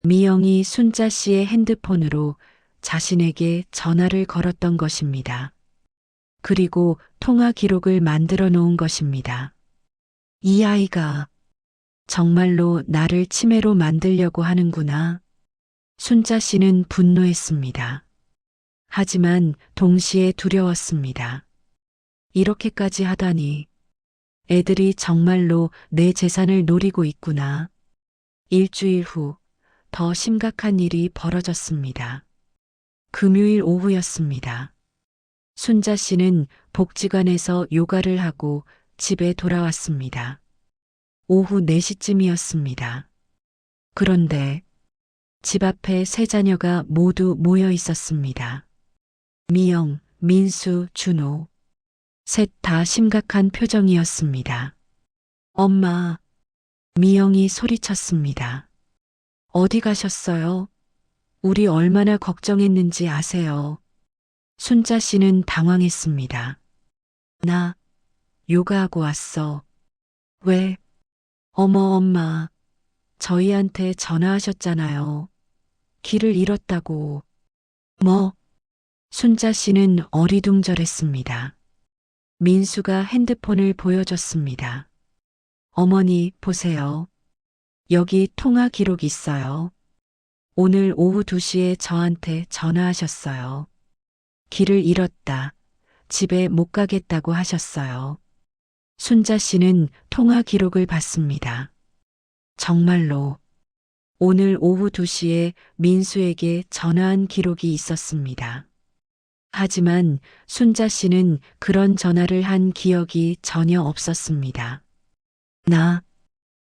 미영이 순자 씨의 핸드폰으로 자신에게 전화를 걸었던 것입니다. 그리고 통화 기록을 만들어 놓은 것입니다. 이 아이가 정말로 나를 치매로 만들려고 하는구나. 순자 씨는 분노했습니다. 하지만 동시에 두려웠습니다. 이렇게까지 하다니. 애들이 정말로 내 재산을 노리고 있구나. 일주일 후 더 심각한 일이 벌어졌습니다. 금요일 오후였습니다. 순자 씨는 복지관에서 요가를 하고 집에 돌아왔습니다. 오후 4시쯤이었습니다. 그런데 집 앞에 세 자녀가 모두 모여 있었습니다. 미영, 민수, 준호. 셋 다 심각한 표정이었습니다. 엄마, 미영이 소리쳤습니다. 어디 가셨어요? 우리 얼마나 걱정했는지 아세요? 순자 씨는 당황했습니다. 나 요가하고 왔어. 왜? 어머, 엄마. 저희한테 전화하셨잖아요. 길을 잃었다고. 뭐? 순자 씨는 어리둥절했습니다. 민수가 핸드폰을 보여줬습니다. 어머니, 보세요. 여기 통화 기록 있어요. 오늘 오후 2시에 저한테 전화하셨어요. 길을 잃었다. 집에 못 가겠다고 하셨어요. 순자 씨는 통화 기록을 봤습니다. 정말로 오늘 오후 2시에 민수에게 전화한 기록이 있었습니다. 하지만 순자 씨는 그런 전화를 한 기억이 전혀 없었습니다. 나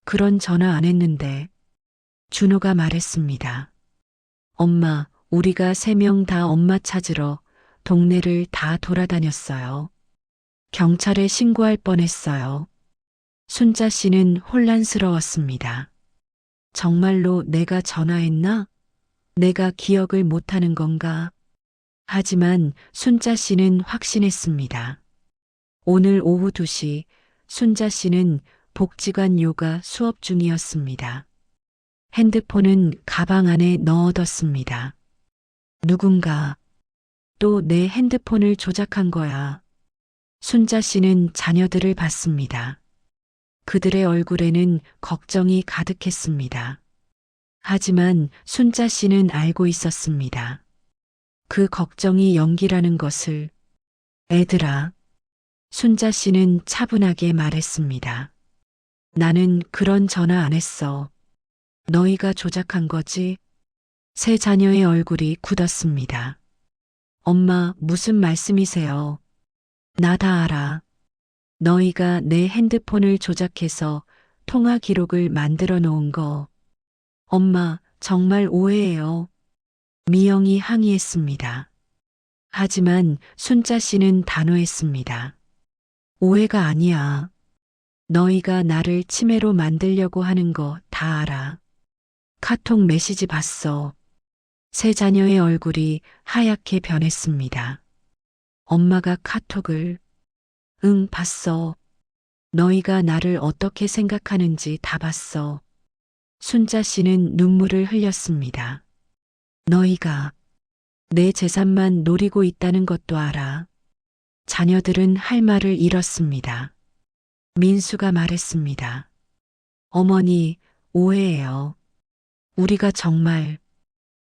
그런 전화 안 했는데. 준호가 말했습니다. 엄마, 우리가 3명 다 엄마 찾으러 동네를 다 돌아다녔어요. 경찰에 신고할 뻔했어요. 순자 씨는 혼란스러웠습니다. 정말로 내가 전화했나? 내가 기억을 못하는 건가? 하지만 순자 씨는 확신했습니다. 오늘 오후 2시 순자 씨는 복지관 요가 수업 중이었습니다. 핸드폰은 가방 안에 넣어뒀습니다. 누군가 또 내 핸드폰을 조작한 거야. 순자 씨는 자녀들을 봤습니다. 그들의 얼굴에는 걱정이 가득했습니다. 하지만 순자 씨는 알고 있었습니다. 그 걱정이 연기라는 것을. 애들아, 순자 씨는 차분하게 말했습니다. 나는 그런 전화 안 했어. 너희가 조작한 거지? 세 자녀의 얼굴이 굳었습니다. 엄마, 무슨 말씀이세요? 나 다 알아. 너희가 내 핸드폰을 조작해서 통화 기록을 만들어 놓은 거. 엄마, 정말 오해예요. 미영이 항의했습니다. 하지만 순자 씨는 단호했습니다. 오해가 아니야. 너희가 나를 치매로 만들려고 하는 거 다 알아. 카톡 메시지 봤어. 세 자녀의 얼굴이 하얗게 변했습니다. 엄마가 카톡을. 응, 봤어. 너희가 나를 어떻게 생각하는지 다 봤어. 순자 씨는 눈물을 흘렸습니다. 너희가 내 재산만 노리고 있다는 것도 알아. 자녀들은 할 말을 잃었습니다. 민수가 말했습니다. 어머니, 오해예요. 우리가 정말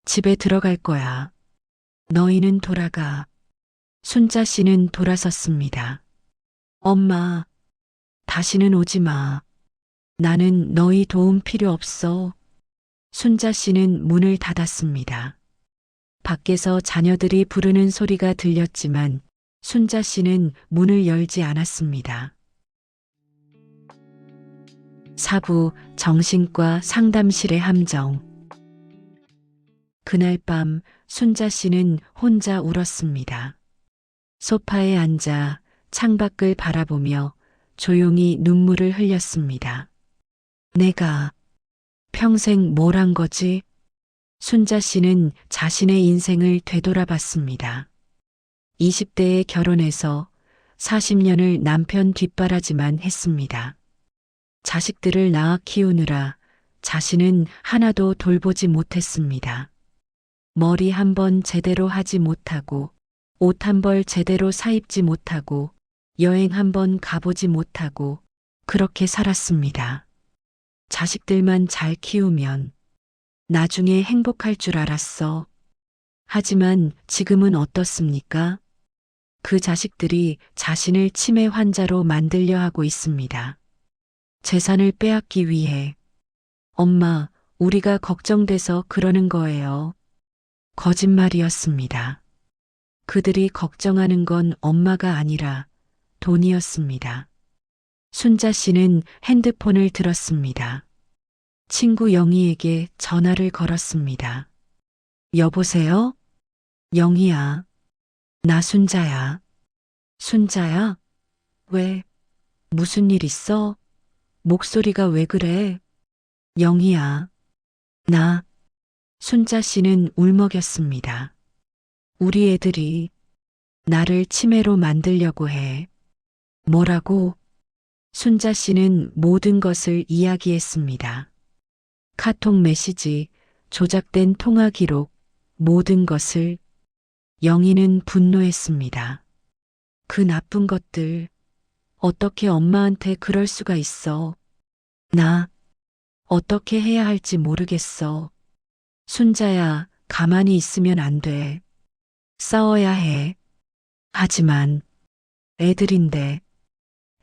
집에 들어갈 거야. 너희는 돌아가. 순자 씨는 돌아섰습니다. 엄마, 다시는 오지 마. 나는 너희 도움 필요 없어. 순자 씨는 문을 닫았습니다. 밖에서 자녀들이 부르는 소리가 들렸지만 순자 씨는 문을 열지 않았습니다. 사부 정신과 상담실의 함정. 그날 밤 순자 씨는 혼자 울었습니다. 소파에 앉아 창밖을 바라보며 조용히 눈물을 흘렸습니다. 내가 평생 뭘 한 거지? 순자 씨는 자신의 인생을 되돌아봤습니다. 20대에 결혼해서 40년을 남편 뒷바라지만 했습니다. 자식들을 낳아 키우느라 자신은 하나도 돌보지 못했습니다. 머리 한 번 제대로 하지 못하고, 옷 한 벌 제대로 사입지 못하고, 여행 한 번 가보지 못하고, 그렇게 살았습니다. 자식들만 잘 키우면 나중에 행복할 줄 알았어. 하지만 지금은 어떻습니까? 그 자식들이 자신을 치매 환자로 만들려 하고 있습니다. 재산을 빼앗기 위해. 엄마, 우리가 걱정돼서 그러는 거예요. 거짓말이었습니다. 그들이 걱정하는 건 엄마가 아니라 돈이었습니다. 순자 씨는 핸드폰을 들었습니다. 친구 영희에게 전화를 걸었습니다. 여보세요? 영희야. 나 순자야. 순자야? 왜? 무슨 일 있어? 목소리가 왜 그래? 영희야. 나. 순자 씨는 울먹였습니다. 우리 애들이 나를 치매로 만들려고 해. 뭐라고? 순자 씨는 모든 것을 이야기했습니다. 카톡 메시지, 조작된 통화 기록, 모든 것을. 영희는 분노했습니다. 그 나쁜 것들. 어떻게 엄마한테 그럴 수가 있어. 나 어떻게 해야 할지 모르겠어. 순자야, 가만히 있으면 안 돼. 싸워야 해. 하지만 애들인데.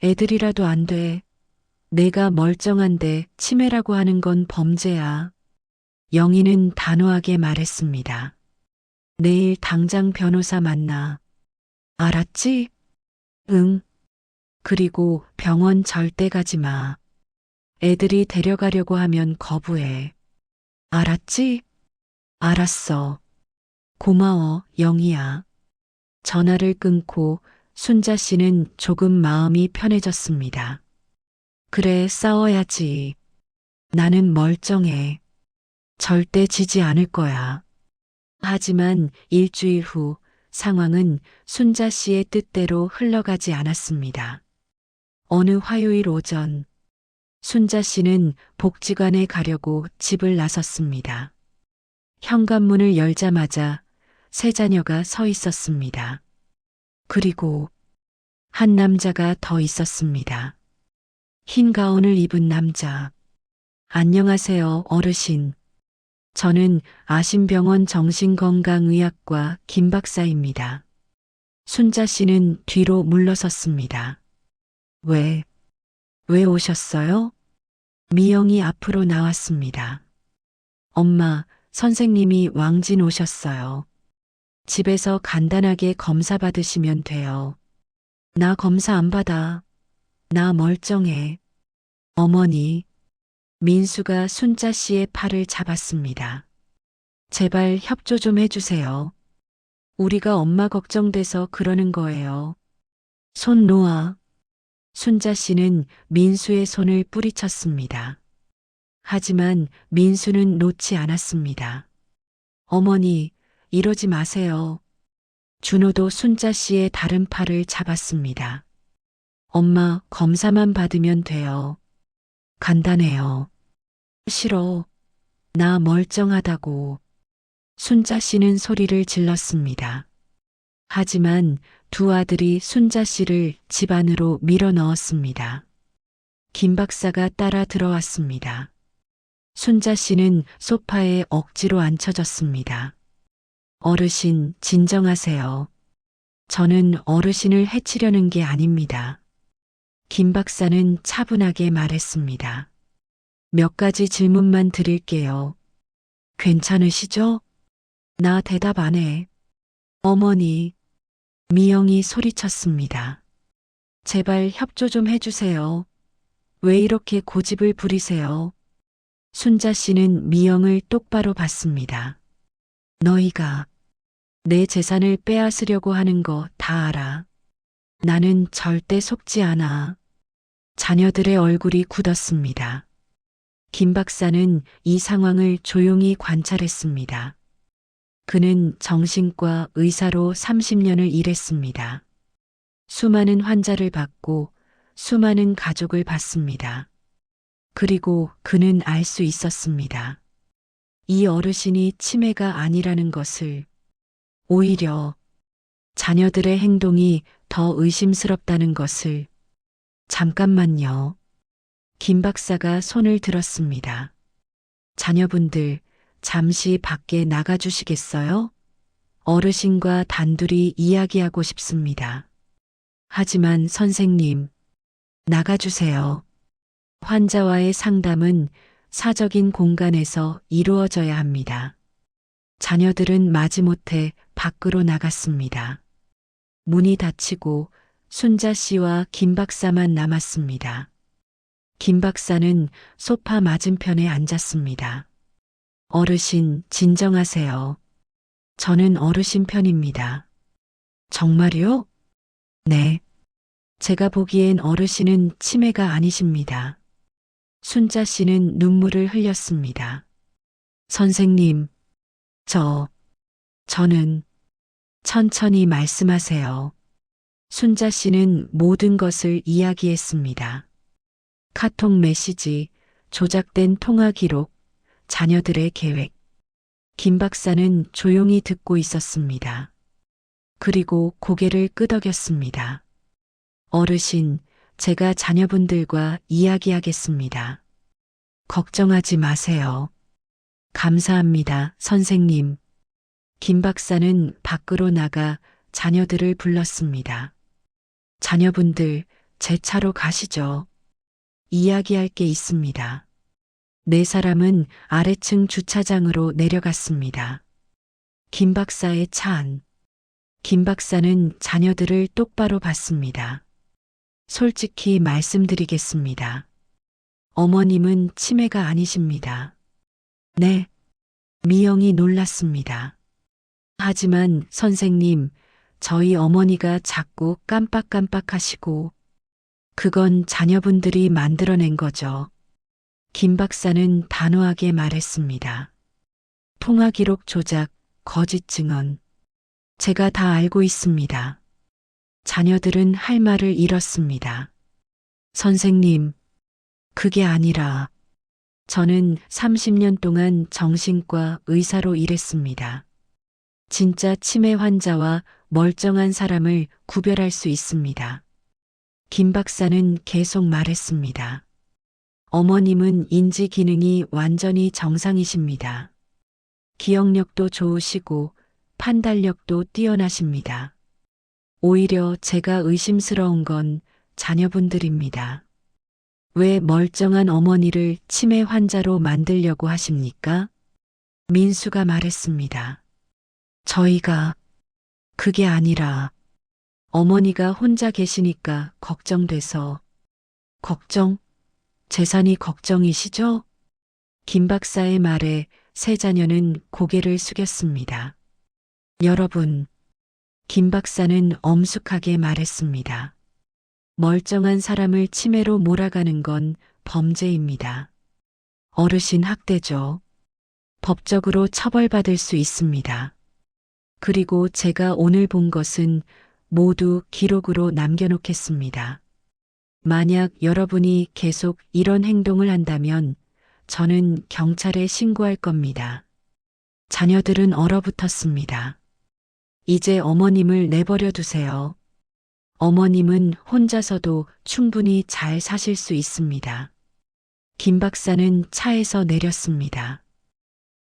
애들이라도 안 돼. 내가 멀쩡한데 치매라고 하는 건 범죄야. 영희는 단호하게 말했습니다. 내일 당장 변호사 만나. 알았지? 응. 그리고 병원 절대 가지 마. 애들이 데려가려고 하면 거부해. 알았지? 알았어. 고마워, 영희야. 전화를 끊고 순자 씨는 조금 마음이 편해졌습니다. 그래, 싸워야지. 나는 멀쩡해. 절대 지지 않을 거야. 하지만 일주일 후 상황은 순자 씨의 뜻대로 흘러가지 않았습니다. 어느 화요일 오전, 순자 씨는 복지관에 가려고 집을 나섰습니다. 현관문을 열자마자 세 자녀가 서 있었습니다. 그리고 한 남자가 더 있었습니다. 흰 가운을 입은 남자. 안녕하세요, 어르신. 저는 아심병원 정신건강의학과 김 박사입니다. 순자 씨는 뒤로 물러섰습니다. 왜 오셨어요? 미영이 앞으로 나왔습니다. 엄마, 선생님이 왕진 오셨어요. 집에서 간단하게 검사 받으시면 돼요. 나 검사 안 받아. 나 멀쩡해. 어머니. 민수가 순자 씨의 팔을 잡았습니다. 제발 협조 좀 해주세요. 우리가 엄마 걱정돼서 그러는 거예요. 손 놓아. 순자 씨는 민수의 손을 뿌리쳤습니다. 하지만 민수는 놓지 않았습니다. 어머니, 이러지 마세요. 준호도 순자 씨의 다른 팔을 잡았습니다. 엄마, 검사만 받으면 돼요. 간단해요. 싫어. 나 멀쩡하다고. 순자 씨는 소리를 질렀습니다. 하지만 두 아들이 순자 씨를 집 안으로 밀어 넣었습니다. 김 박사가 따라 들어왔습니다. 순자 씨는 소파에 억지로 앉혀졌습니다. 어르신, 진정하세요. 저는 어르신을 해치려는 게 아닙니다. 김 박사는 차분하게 말했습니다. 몇 가지 질문만 드릴게요. 괜찮으시죠? 나 대답 안 해. 어머니. 미영이 소리쳤습니다. 제발 협조 좀 해주세요. 왜 이렇게 고집을 부리세요? 순자 씨는 미영을 똑바로 봤습니다. 너희가 내 재산을 빼앗으려고 하는 거 다 알아. 나는 절대 속지 않아. 자녀들의 얼굴이 굳었습니다. 김 박사는 이 상황을 조용히 관찰했습니다. 그는 정신과 의사로 30년을 일했습니다. 수많은 환자를 봤고 수많은 가족을 봤습니다. 그리고 그는 알 수 있었습니다. 이 어르신이 치매가 아니라는 것을. 오히려 자녀들의 행동이 더 의심스럽다는 것을. 잠깐만요. 김 박사가 손을 들었습니다. 자녀분들, 잠시 밖에 나가주시겠어요? 어르신과 단둘이 이야기하고 싶습니다. 하지만 선생님, 나가주세요. 환자와의 상담은 사적인 공간에서 이루어져야 합니다. 자녀들은 마지못해 밖으로 나갔습니다. 문이 닫히고 순자 씨와 김 박사만 남았습니다. 김 박사는 소파 맞은편에 앉았습니다. 어르신, 진정하세요. 저는 어르신 편입니다. 정말요? 네. 제가 보기엔 어르신은 치매가 아니십니다. 순자 씨는 눈물을 흘렸습니다. 선생님, 저는 천천히 말씀하세요. 순자 씨는 모든 것을 이야기했습니다. 카톡 메시지, 조작된 통화 기록, 자녀들의 계획. 김 박사는 조용히 듣고 있었습니다. 그리고 고개를 끄덕였습니다. 어르신, 제가 자녀분들과 이야기하겠습니다. 걱정하지 마세요. 감사합니다, 선생님. 김 박사는 밖으로 나가 자녀들을 불렀습니다. 자녀분들, 제 차로 가시죠. 이야기할 게 있습니다. 네 사람은 아래층 주차장으로 내려갔습니다. 김 박사의 차 안. 김 박사는 자녀들을 똑바로 봤습니다. 솔직히 말씀드리겠습니다. 어머님은 치매가 아니십니다. 네. 미영이 놀랐습니다. 하지만 선생님, 저희 어머니가 자꾸 깜빡깜빡하시고, 그건 자녀분들이 만들어낸 거죠. 김 박사는 단호하게 말했습니다. 통화 기록 조작, 거짓 증언. 제가 다 알고 있습니다. 자녀들은 할 말을 잃었습니다. 선생님, 그게 아니라 저는 30년 동안 정신과 의사로 일했습니다. 진짜 치매 환자와 멀쩡한 사람을 구별할 수 있습니다. 김 박사는 계속 말했습니다. 어머님은 인지 기능이 완전히 정상이십니다. 기억력도 좋으시고 판단력도 뛰어나십니다. 오히려 제가 의심스러운 건 자녀분들입니다. 왜 멀쩡한 어머니를 치매 환자로 만들려고 하십니까? 민수가 말했습니다. 저희가 그게 아니라 어머니가 혼자 계시니까 걱정돼서. 걱정? 재산이 걱정이시죠? 김 박사의 말에 세 자녀는 고개를 숙였습니다. 여러분, 김 박사는 엄숙하게 말했습니다. 멀쩡한 사람을 치매로 몰아가는 건 범죄입니다. 어르신 학대죠. 법적으로 처벌받을 수 있습니다. 그리고 제가 오늘 본 것은 모두 기록으로 남겨놓겠습니다. 만약 여러분이 계속 이런 행동을 한다면 저는 경찰에 신고할 겁니다. 자녀들은 얼어붙었습니다. 이제 어머님을 내버려 두세요. 어머님은 혼자서도 충분히 잘 사실 수 있습니다. 김 박사는 차에서 내렸습니다.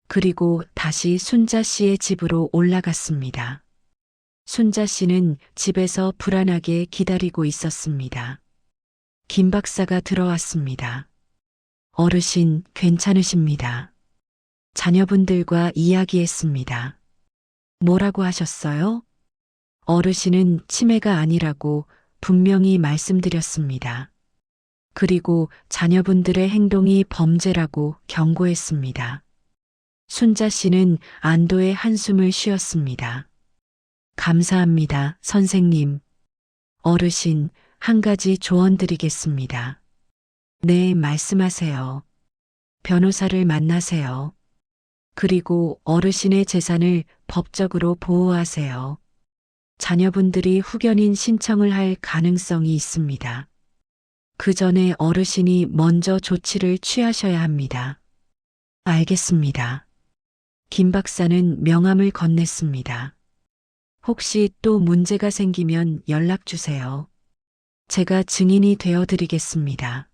그리고 다시 순자 씨의 집으로 올라갔습니다. 순자 씨는 집에서 불안하게 기다리고 있었습니다. 김 박사가 들어왔습니다. 어르신, 괜찮으십니다. 자녀분들과 이야기했습니다. 뭐라고 하셨어요? 어르신은 치매가 아니라고 분명히 말씀드렸습니다. 그리고 자녀분들의 행동이 범죄라고 경고했습니다. 순자 씨는 안도의 한숨을 쉬었습니다. 감사합니다, 선생님. 어르신, 한 가지 조언 드리겠습니다. 네, 말씀하세요. 변호사를 만나세요. 그리고 어르신의 재산을 법적으로 보호하세요. 자녀분들이 후견인 신청을 할 가능성이 있습니다. 그 전에 어르신이 먼저 조치를 취하셔야 합니다. 알겠습니다. 김 박사는 명함을 건넸습니다. 혹시 또 문제가 생기면 연락 주세요. 제가 증인이 되어 드리겠습니다.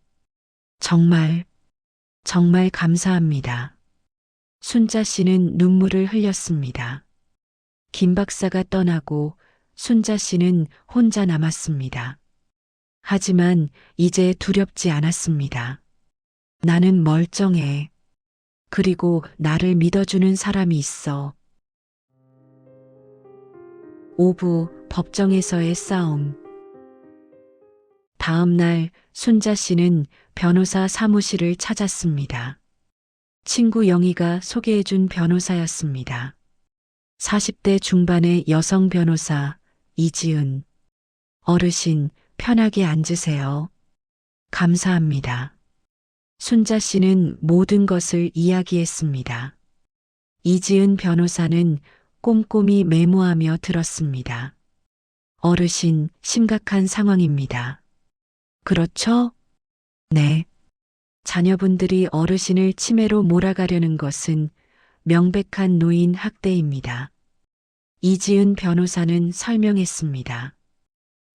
정말 감사합니다. 순자 씨는 눈물을 흘렸습니다. 김 박사가 떠나고 순자 씨는 혼자 남았습니다. 하지만 이제 두렵지 않았습니다. 나는 멀쩡해. 그리고 나를 믿어주는 사람이 있어. 오부 법정에서의 싸움. 다음 날 순자 씨는 변호사 사무실을 찾았습니다. 친구 영희가 소개해준 변호사였습니다. 40대 중반의 여성 변호사 이지은. 어르신, 편하게 앉으세요. 감사합니다. 순자 씨는 모든 것을 이야기했습니다. 이지은 변호사는 꼼꼼히 메모하며 들었습니다. 어르신, 심각한 상황입니다. 그렇죠? 네. 자녀분들이 어르신을 치매로 몰아가려는 것은 명백한 노인 학대입니다. 이지은 변호사는 설명했습니다.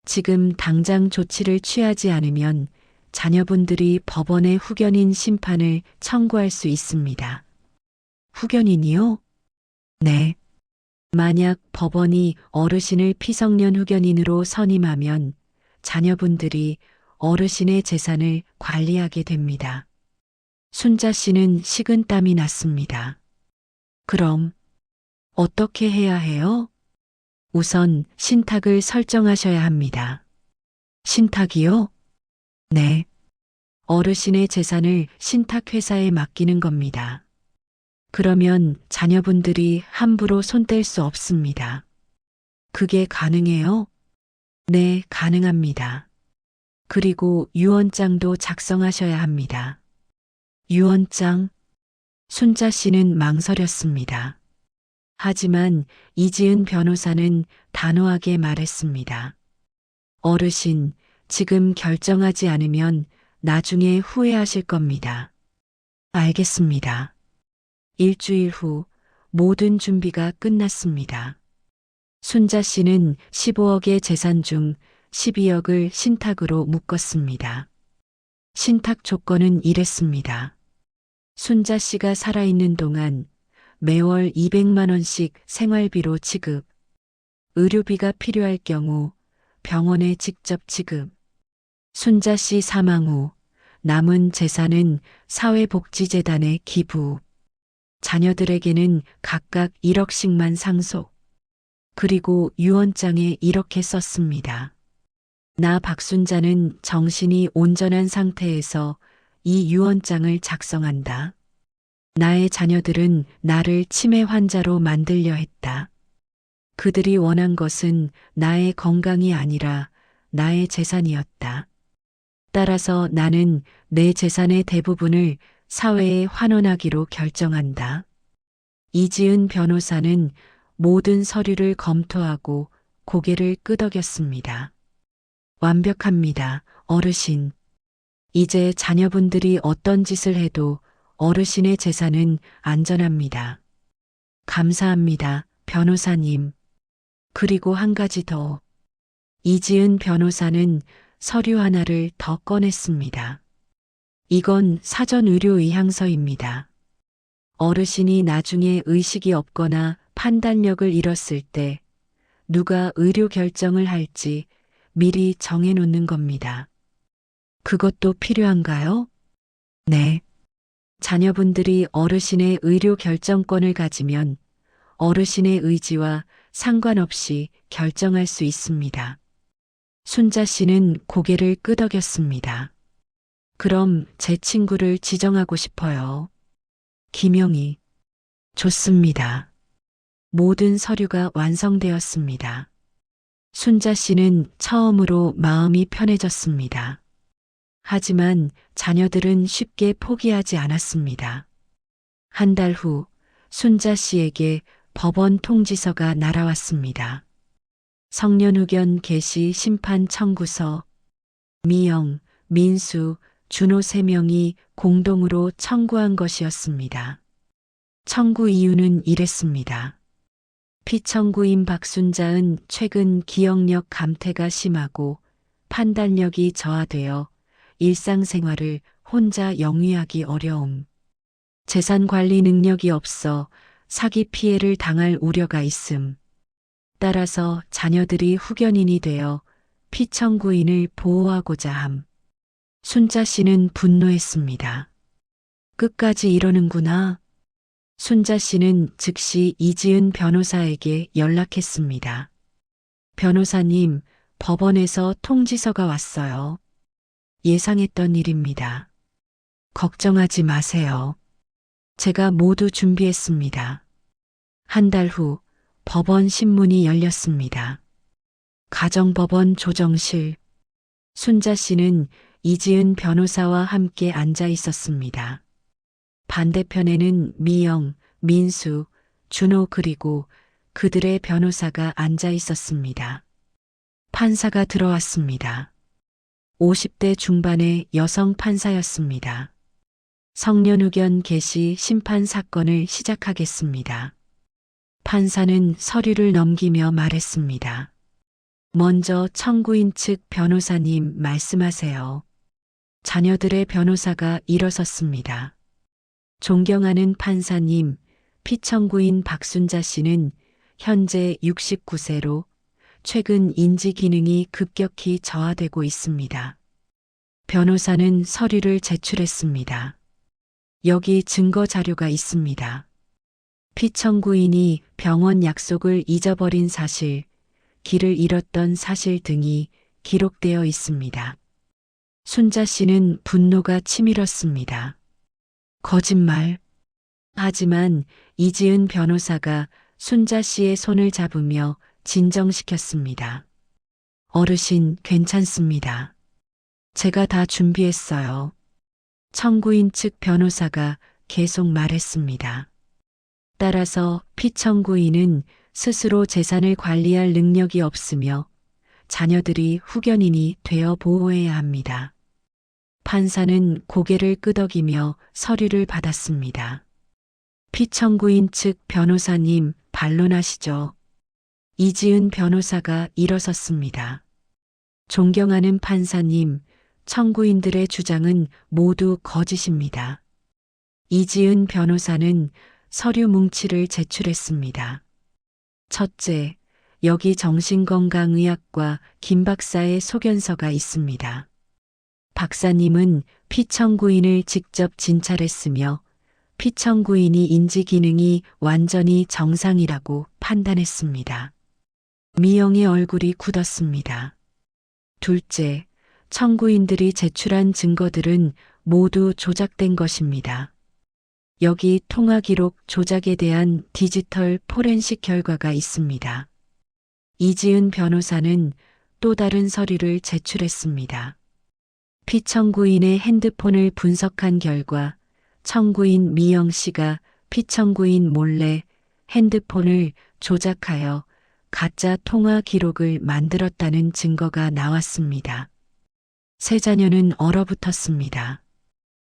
지금 당장 조치를 취하지 않으면 자녀분들이 법원의 후견인 심판을 청구할 수 있습니다. 후견인이요? 네. 만약 법원이 어르신을 피성년 후견인으로 선임하면 자녀분들이 어르신의 재산을 관리하게 됩니다. 순자 씨는 식은땀이 났습니다. 그럼 어떻게 해야 해요? 우선 신탁을 설정하셔야 합니다. 신탁이요? 네. 어르신의 재산을 신탁회사에 맡기는 겁니다. 그러면 자녀분들이 함부로 손댈 수 없습니다. 그게 가능해요? 네, 가능합니다. 그리고 유언장도 작성하셔야 합니다. 유언장? 순자 씨는 망설였습니다. 하지만 이지은 변호사는 단호하게 말했습니다. 어르신, 지금 결정하지 않으면 나중에 후회하실 겁니다. 알겠습니다. 일주일 후 모든 준비가 끝났습니다. 순자 씨는 15억의 재산 중 12억을 신탁으로 묶었습니다. 신탁 조건은 이랬습니다. 순자 씨가 살아있는 동안 매월 200만 원씩 생활비로 지급, 의료비가 필요할 경우 병원에 직접 지급, 순자 씨 사망 후 남은 재산은 사회복지재단에 기부, 자녀들에게는 각각 1억씩만 상속. 그리고 유언장에 이렇게 썼습니다. 나 박순자는 정신이 온전한 상태에서 이 유언장을 작성한다. 나의 자녀들은 나를 치매 환자로 만들려 했다. 그들이 원한 것은 나의 건강이 아니라 나의 재산이었다. 따라서 나는 내 재산의 대부분을 사회에 환원하기로 결정한다. 이지은 변호사는 모든 서류를 검토하고 고개를 끄덕였습니다. 완벽합니다, 어르신. 이제 자녀분들이 어떤 짓을 해도 어르신의 재산은 안전합니다. 감사합니다, 변호사님. 그리고 한 가지 더. 이지은 변호사는 서류 하나를 더 꺼냈습니다. 이건 사전 의료 의향서입니다. 어르신이 나중에 의식이 없거나 판단력을 잃었을 때 누가 의료 결정을 할지 미리 정해놓는 겁니다. 그것도 필요한가요? 네. 자녀분들이 어르신의 의료 결정권을 가지면 어르신의 의지와 상관없이 결정할 수 있습니다. 순자 씨는 고개를 끄덕였습니다. 그럼 제 친구를 지정하고 싶어요. 김영희. 좋습니다. 모든 서류가 완성되었습니다. 순자 씨는 처음으로 마음이 편해졌습니다. 하지만 자녀들은 쉽게 포기하지 않았습니다. 한 달 후 순자 씨에게 법원 통지서가 날아왔습니다. 성년후견 개시 심판 청구서. 미영, 민수, 준호 3명이 공동으로 청구한 것이었습니다. 청구 이유는 이랬습니다. 피청구인 박순자은 최근 기억력 감퇴가 심하고 판단력이 저하되어 일상생활을 혼자 영위하기 어려움. 재산 관리 능력이 없어 사기 피해를 당할 우려가 있음. 따라서 자녀들이 후견인이 되어 피청구인을 보호하고자 함. 순자 씨는 분노했습니다. 끝까지 이러는구나. 순자 씨는 즉시 이지은 변호사에게 연락했습니다. 변호사님, 법원에서 통지서가 왔어요. 예상했던 일입니다. 걱정하지 마세요. 제가 모두 준비했습니다. 한 달 후 법원 신문이 열렸습니다. 가정법원 조정실. 순자 씨는 이지은 변호사와 함께 앉아 있었습니다. 반대편에는 미영, 민수, 준호 그리고 그들의 변호사가 앉아 있었습니다. 판사가 들어왔습니다. 50대 중반의 여성 판사였습니다. 성년 의견 개시 심판 사건을 시작하겠습니다. 판사는 서류를 넘기며 말했습니다. 먼저 청구인 측 변호사님 말씀하세요. 자녀들의 변호사가 일어섰습니다. 존경하는 판사님, 피청구인 박순자 씨는 현재 69세로 최근 인지 기능이 급격히 저하되고 있습니다. 변호사는 서류를 제출했습니다. 여기 증거 자료가 있습니다. 피청구인이 병원 약속을 잊어버린 사실, 길을 잃었던 사실 등이 기록되어 있습니다. 순자 씨는 분노가 치밀었습니다. 거짓말. 하지만 이지은 변호사가 순자 씨의 손을 잡으며 진정시켰습니다. 어르신, 괜찮습니다. 제가 다 준비했어요. 청구인 측 변호사가 계속 말했습니다. 따라서 피청구인은 스스로 재산을 관리할 능력이 없으며 자녀들이 후견인이 되어 보호해야 합니다. 판사는 고개를 끄덕이며 서류를 받았습니다. 피청구인 측 변호사님, 반론하시죠. 이지은 변호사가 일어섰습니다. 존경하는 판사님, 청구인들의 주장은 모두 거짓입니다. 이지은 변호사는 서류 뭉치를 제출했습니다. 첫째, 여기 정신건강의학과 김 박사의 소견서가 있습니다. 박사님은 피청구인을 직접 진찰했으며 피청구인이 인지 기능이 완전히 정상이라고 판단했습니다. 미영의 얼굴이 굳었습니다. 둘째, 청구인들이 제출한 증거들은 모두 조작된 것입니다. 여기 통화 기록 조작에 대한 디지털 포렌식 결과가 있습니다. 이지은 변호사는 또 다른 서류를 제출했습니다. 피청구인의 핸드폰을 분석한 결과 청구인 미영 씨가 피청구인 몰래 핸드폰을 조작하여 가짜 통화 기록을 만들었다는 증거가 나왔습니다. 세 자녀는 얼어붙었습니다.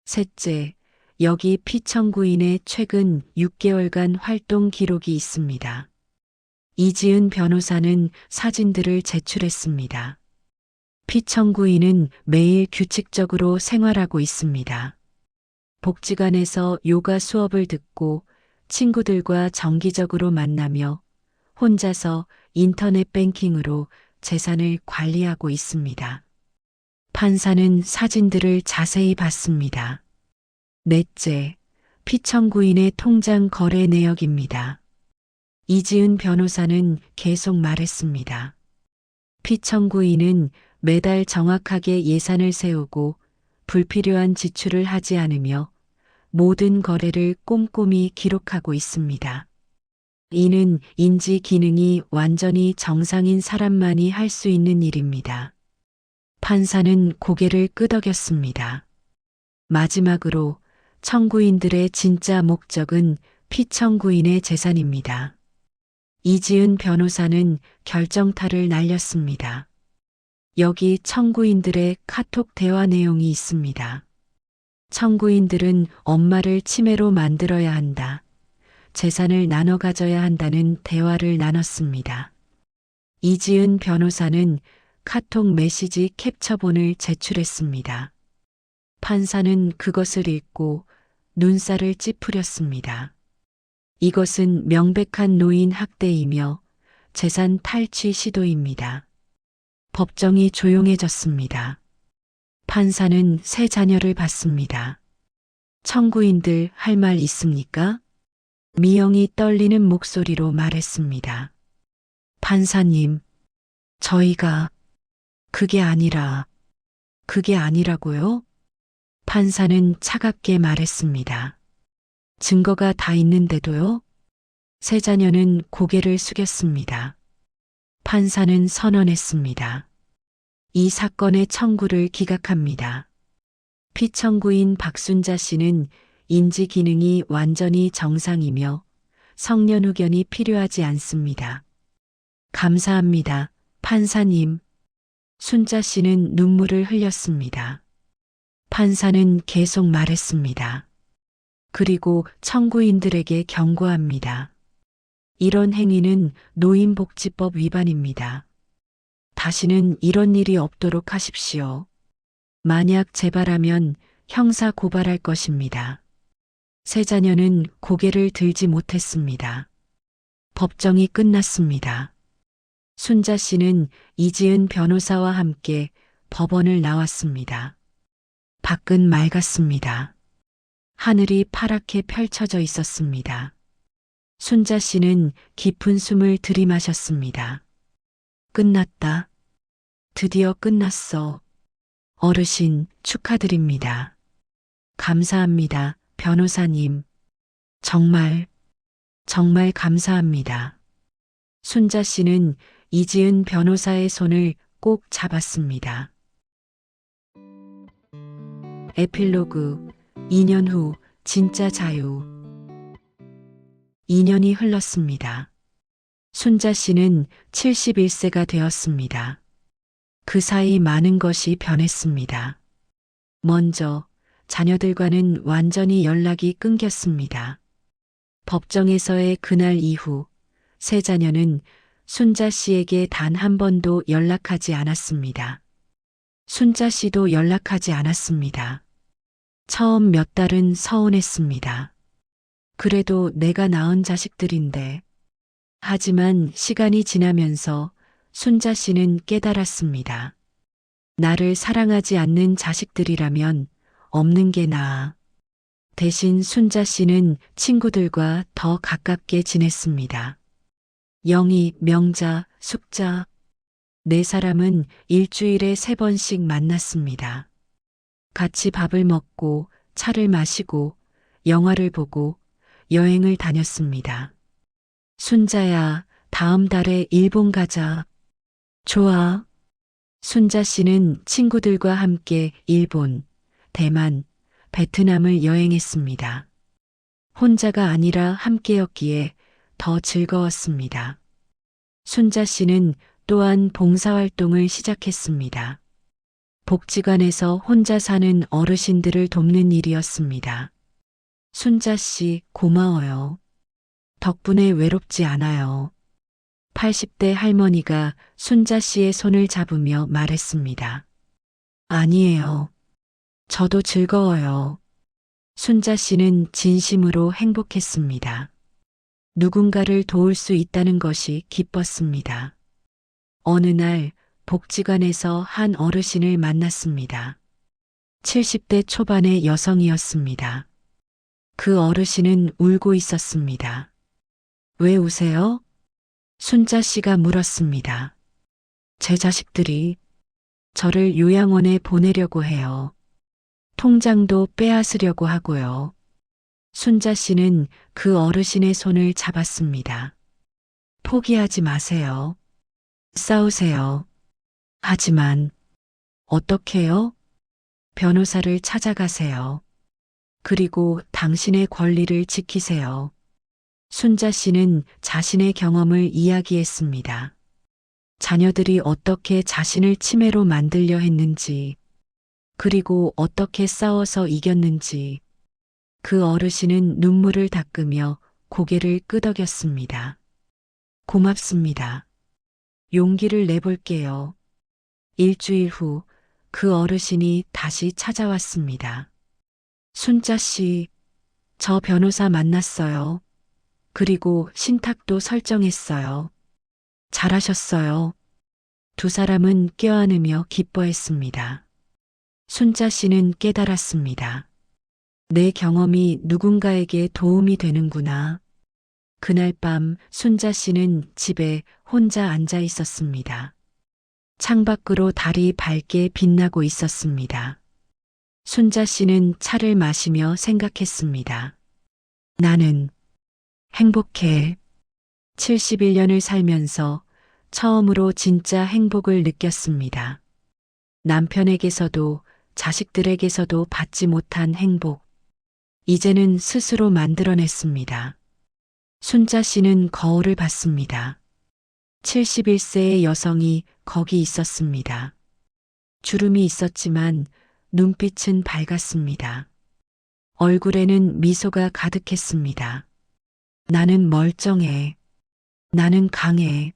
셋째, 여기 피청구인의 최근 6개월간 활동 기록이 있습니다. 이지은 변호사는 사진들을 제출했습니다. 피청구인은 매일 규칙적으로 생활하고 있습니다. 복지관에서 요가 수업을 듣고 친구들과 정기적으로 만나며 혼자서 인터넷 뱅킹으로 재산을 관리하고 있습니다. 판사는 사진들을 자세히 봤습니다. 넷째, 피청구인의 통장 거래 내역입니다. 이지은 변호사는 계속 말했습니다. 피청구인은 매달 정확하게 예산을 세우고 불필요한 지출을 하지 않으며 모든 거래를 꼼꼼히 기록하고 있습니다. 이는 인지 기능이 완전히 정상인 사람만이 할 수 있는 일입니다. 판사는 고개를 끄덕였습니다. 마지막으로 청구인들의 진짜 목적은 피청구인의 재산입니다. 이지은 변호사는 결정타를 날렸습니다. 여기 청구인들의 카톡 대화 내용이 있습니다. 청구인들은 엄마를 치매로 만들어야 한다. 재산을 나눠 가져야 한다는 대화를 나눴습니다. 이지은 변호사는 카톡 메시지 캡처본을 제출했습니다. 판사는 그것을 읽고 눈살을 찌푸렸습니다. 이것은 명백한 노인 학대이며 재산 탈취 시도입니다. 법정이 조용해졌습니다. 판사는 세 자녀를 봤습니다. 청구인들 할 말 있습니까? 미영이 떨리는 목소리로 말했습니다. 판사님, 저희가 그게 아니라고요? 판사는 차갑게 말했습니다. 증거가 다 있는데도요? 세 자녀는 고개를 숙였습니다. 판사는 선언했습니다. 이 사건의 청구를 기각합니다. 피청구인 박순자 씨는 인지 기능이 완전히 정상이며 성년 후견이 필요하지 않습니다. 감사합니다, 판사님. 순자 씨는 눈물을 흘렸습니다. 판사는 계속 말했습니다. 그리고 청구인들에게 경고합니다. 이런 행위는 노인복지법 위반입니다. 다시는 이런 일이 없도록 하십시오. 만약 재발하면 형사 고발할 것입니다. 세 자녀는 고개를 들지 못했습니다. 법정이 끝났습니다. 순자 씨는 이지은 변호사와 함께 법원을 나왔습니다. 밖은 맑았습니다. 하늘이 파랗게 펼쳐져 있었습니다. 순자 씨는 깊은 숨을 들이마셨습니다. 끝났다. 드디어 끝났어. 어르신, 축하드립니다. 감사합니다, 변호사님. 정말 감사합니다. 순자 씨는 이지은 변호사의 손을 꼭 잡았습니다. 에필로그 2년 후 진짜 자유. 2년이 흘렀습니다. 순자 씨는 71세가 되었습니다. 그 사이 많은 것이 변했습니다. 먼저 자녀들과는 완전히 연락이 끊겼습니다. 법정에서의 그날 이후 세 자녀는 순자 씨에게 단 한 번도 연락하지 않았습니다. 순자 씨도 연락하지 않았습니다. 처음 몇 달은 서운했습니다. 그래도 내가 낳은 자식들인데. 하지만 시간이 지나면서 순자 씨는 깨달았습니다. 나를 사랑하지 않는 자식들이라면 없는 게 나아. 대신 순자 씨는 친구들과 더 가깝게 지냈습니다. 영희, 명자, 숙자. 네 사람은 일주일에 3번씩 만났습니다. 같이 밥을 먹고 차를 마시고 영화를 보고 여행을 다녔습니다. 순자야, 다음 달에 일본 가자. 좋아. 순자 씨는 친구들과 함께 일본, 대만, 베트남을 여행했습니다. 혼자가 아니라 함께였기에 더 즐거웠습니다. 순자 씨는 또한 봉사활동을 시작했습니다. 복지관에서 혼자 사는 어르신들을 돕는 일이었습니다. 순자 씨, 고마워요. 덕분에 외롭지 않아요. 80대 할머니가 순자 씨의 손을 잡으며 말했습니다. 아니에요. 저도 즐거워요. 순자 씨는 진심으로 행복했습니다. 누군가를 도울 수 있다는 것이 기뻤습니다. 어느 날 복지관에서 한 어르신을 만났습니다. 70대 초반의 여성이었습니다. 그 어르신은 울고 있었습니다. 왜 우세요? 순자 씨가 물었습니다. 제 자식들이 저를 요양원에 보내려고 해요. 통장도 빼앗으려고 하고요. 순자 씨는 그 어르신의 손을 잡았습니다. 포기하지 마세요. 싸우세요. 하지만 어떻게요? 변호사를 찾아가세요. 그리고 당신의 권리를 지키세요. 순자 씨는 자신의 경험을 이야기했습니다. 자녀들이 어떻게 자신을 치매로 만들려 했는지, 그리고 어떻게 싸워서 이겼는지. 그 어르신은 눈물을 닦으며 고개를 끄덕였습니다. 고맙습니다. 용기를 내볼게요. 일주일 후 그 어르신이 다시 찾아왔습니다. 순자 씨, 저 변호사 만났어요. 그리고 신탁도 설정했어요. 잘하셨어요. 두 사람은 껴안으며 기뻐했습니다. 순자 씨는 깨달았습니다. 내 경험이 누군가에게 도움이 되는구나. 그날 밤 순자 씨는 집에 혼자 앉아 있었습니다. 창밖으로 달이 밝게 빛나고 있었습니다. 순자 씨는 차를 마시며 생각했습니다. 나는 행복해. 71년을 살면서 처음으로 진짜 행복을 느꼈습니다. 남편에게서도 자식들에게서도 받지 못한 행복. 이제는 스스로 만들어냈습니다. 순자 씨는 거울을 봤습니다. 71세의 여성이 거기 있었습니다. 주름이 있었지만 눈빛은 밝았습니다. 얼굴에는 미소가 가득했습니다. 나는 멀쩡해. 나는 강해.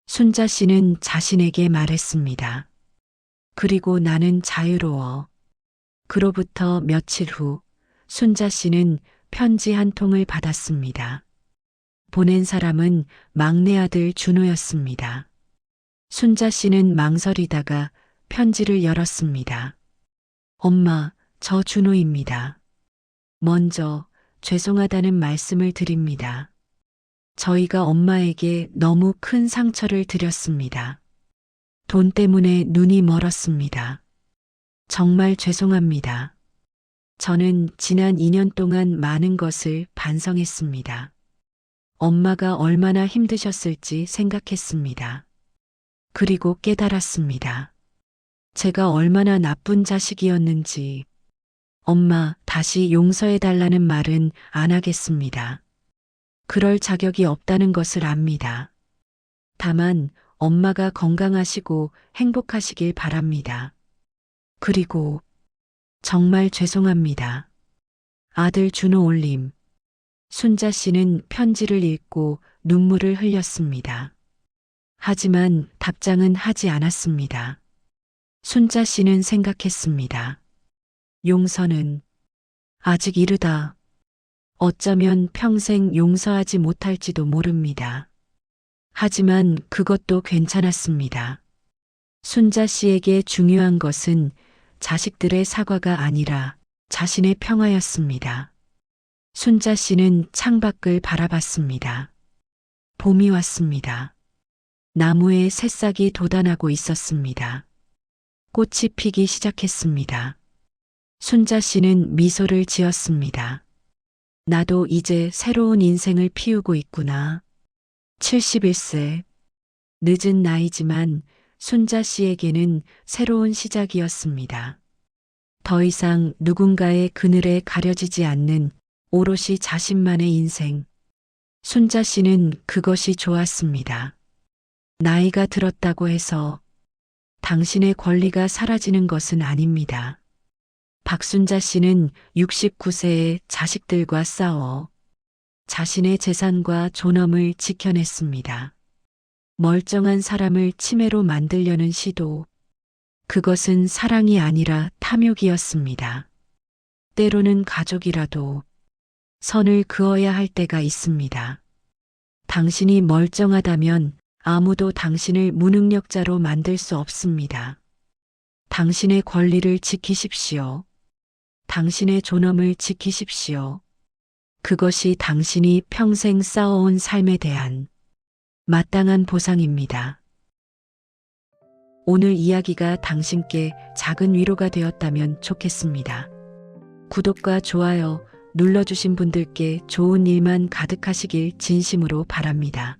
순자 씨는 자신에게 말했습니다. 그리고 나는 자유로워. 그로부터 며칠 후 순자 씨는 편지 한 통을 받았습니다. 보낸 사람은 막내 아들 준호였습니다. 순자 씨는 망설이다가 편지를 열었습니다. 엄마, 저 준호입니다. 먼저 죄송하다는 말씀을 드립니다. 저희가 엄마에게 너무 큰 상처를 드렸습니다. 돈 때문에 눈이 멀었습니다. 정말 죄송합니다. 저는 지난 2년 동안 많은 것을 반성했습니다. 엄마가 얼마나 힘드셨을지 생각했습니다. 그리고 깨달았습니다. 제가 얼마나 나쁜 자식이었는지. 엄마, 다시 용서해달라는 말은 안 하겠습니다. 그럴 자격이 없다는 것을 압니다. 다만 엄마가 건강하시고 행복하시길 바랍니다. 그리고 정말 죄송합니다. 아들 준호 올림. 순자 씨는 편지를 읽고 눈물을 흘렸습니다. 하지만 답장은 하지 않았습니다. 순자 씨는 생각했습니다. 용서는 아직 이르다. 어쩌면 평생 용서하지 못할지도 모릅니다. 하지만 그것도 괜찮았습니다. 순자 씨에게 중요한 것은 자식들의 사과가 아니라 자신의 평화였습니다. 순자 씨는 창밖을 바라봤습니다. 봄이 왔습니다. 나무에 새싹이 돋아나고 있었습니다. 꽃이 피기 시작했습니다. 순자 씨는 미소를 지었습니다. 나도 이제 새로운 인생을 피우고 있구나. 71세. 늦은 나이지만 순자 씨에게는 새로운 시작이었습니다. 더 이상 누군가의 그늘에 가려지지 않는 오롯이 자신만의 인생. 순자 씨는 그것이 좋았습니다. 나이가 들었다고 해서 당신의 권리가 사라지는 것은 아닙니다. 박순자 씨는 69세의 자식들과 싸워 자신의 재산과 존엄을 지켜냈습니다. 멀쩡한 사람을 치매로 만들려는 시도. 그것은 사랑이 아니라 탐욕이었습니다. 때로는 가족이라도 선을 그어야 할 때가 있습니다. 당신이 멀쩡하다면 아무도 당신을 무능력자로 만들 수 없습니다. 당신의 권리를 지키십시오. 당신의 존엄을 지키십시오. 그것이 당신이 평생 쌓아온 삶에 대한 마땅한 보상입니다. 오늘 이야기가 당신께 작은 위로가 되었다면 좋겠습니다. 구독과 좋아요 눌러주신 분들께 좋은 일만 가득하시길 진심으로 바랍니다.